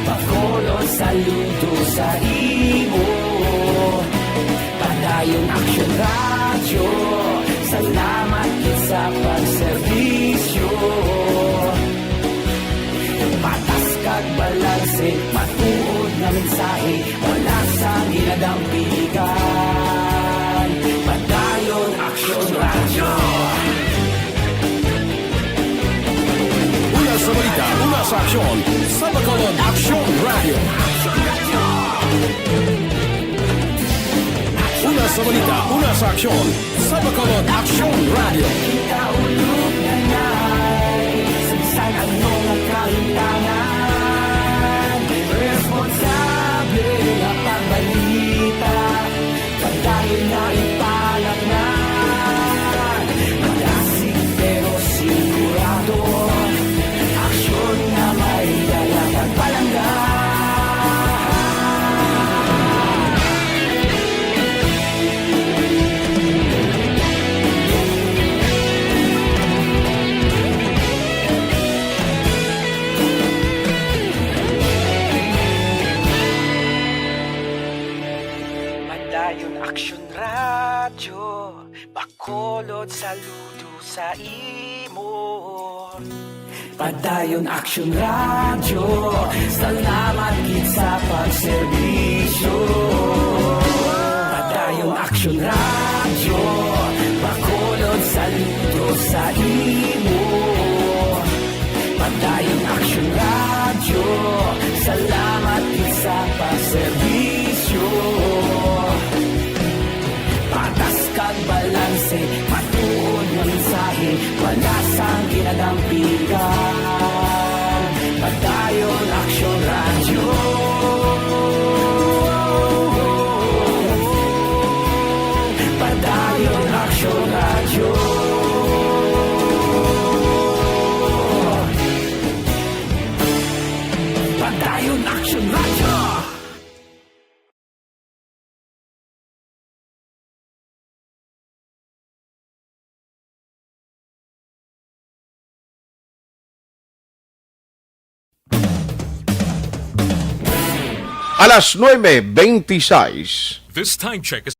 Bacolod saludo sa imo. Padayon aksyon radyo, salamat kit sa pagserbisyo. Patas kag balanse, matuod na mensahe, wala sang ginadampigan. Padayon aksyon radyo. Una sa balita, una sa aksyon, sa Bacolod Action Radio. Una sa balita, una sa aksyon, sa Bacolod Action Radio. Kaulog na na'y Saan anong nagkalintangan. Responsable na pagbalita, pagdayon na ipalagnan. Magasig pero sigurado, aksyon na may dalang at palanggan. Padayon aksyon radyo, Bacolod saludo sa imo. Padayon aksyon radyo, salamat kit sa pagserbisyo. Padayon aksyon radyo, Bacolod saludo sa imo. Padayon aksyon radyo, salamat kit sa pagserbisyo. Patas kag balanse, matuod na mensahe, wala sang ginadampigan. Padayon aksyon radyo. Padayon aksyon radyo. Padayon aksyon radyo. Alas 9:26. This time check is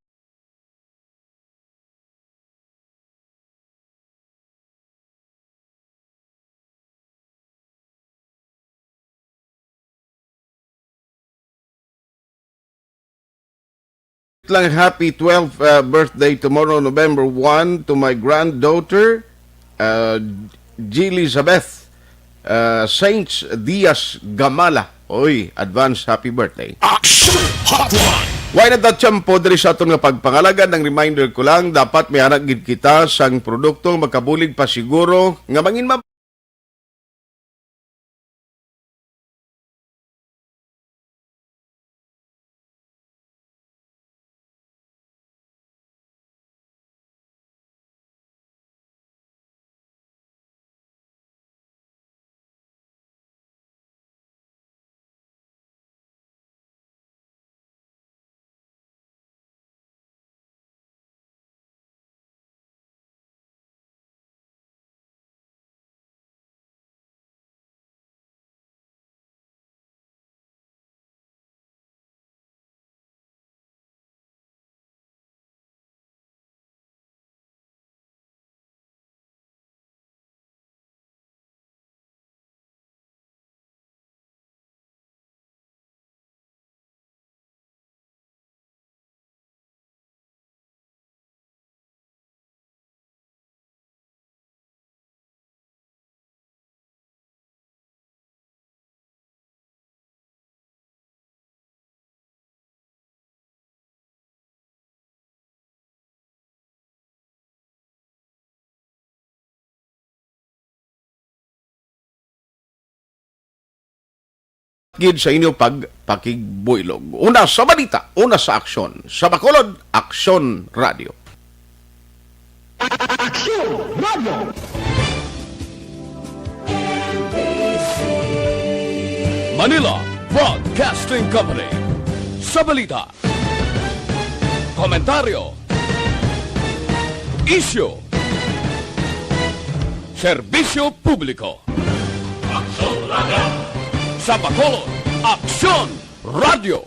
Lang happy 12th birthday tomorrow, November 1, to my granddaughter, Elizabeth Saints Diaz Gamala. Oy, advance happy birthday. Action Hotline. Why na datsyampo diri sa aton nga pagpangalagan, ng reminder ko lang, dapat may anak gid kita sang produktong makabulig pa siguro nga mangin gid sa inyo pagpakigbuylog. Una sa balita, una sa aksyon. Sa Bacolod, Aksyon Radio. Manila Broadcasting Company. Sa balita, komentaryo, isyu, serbisyo publiko. Sa Bacolod, Aksyon Radio.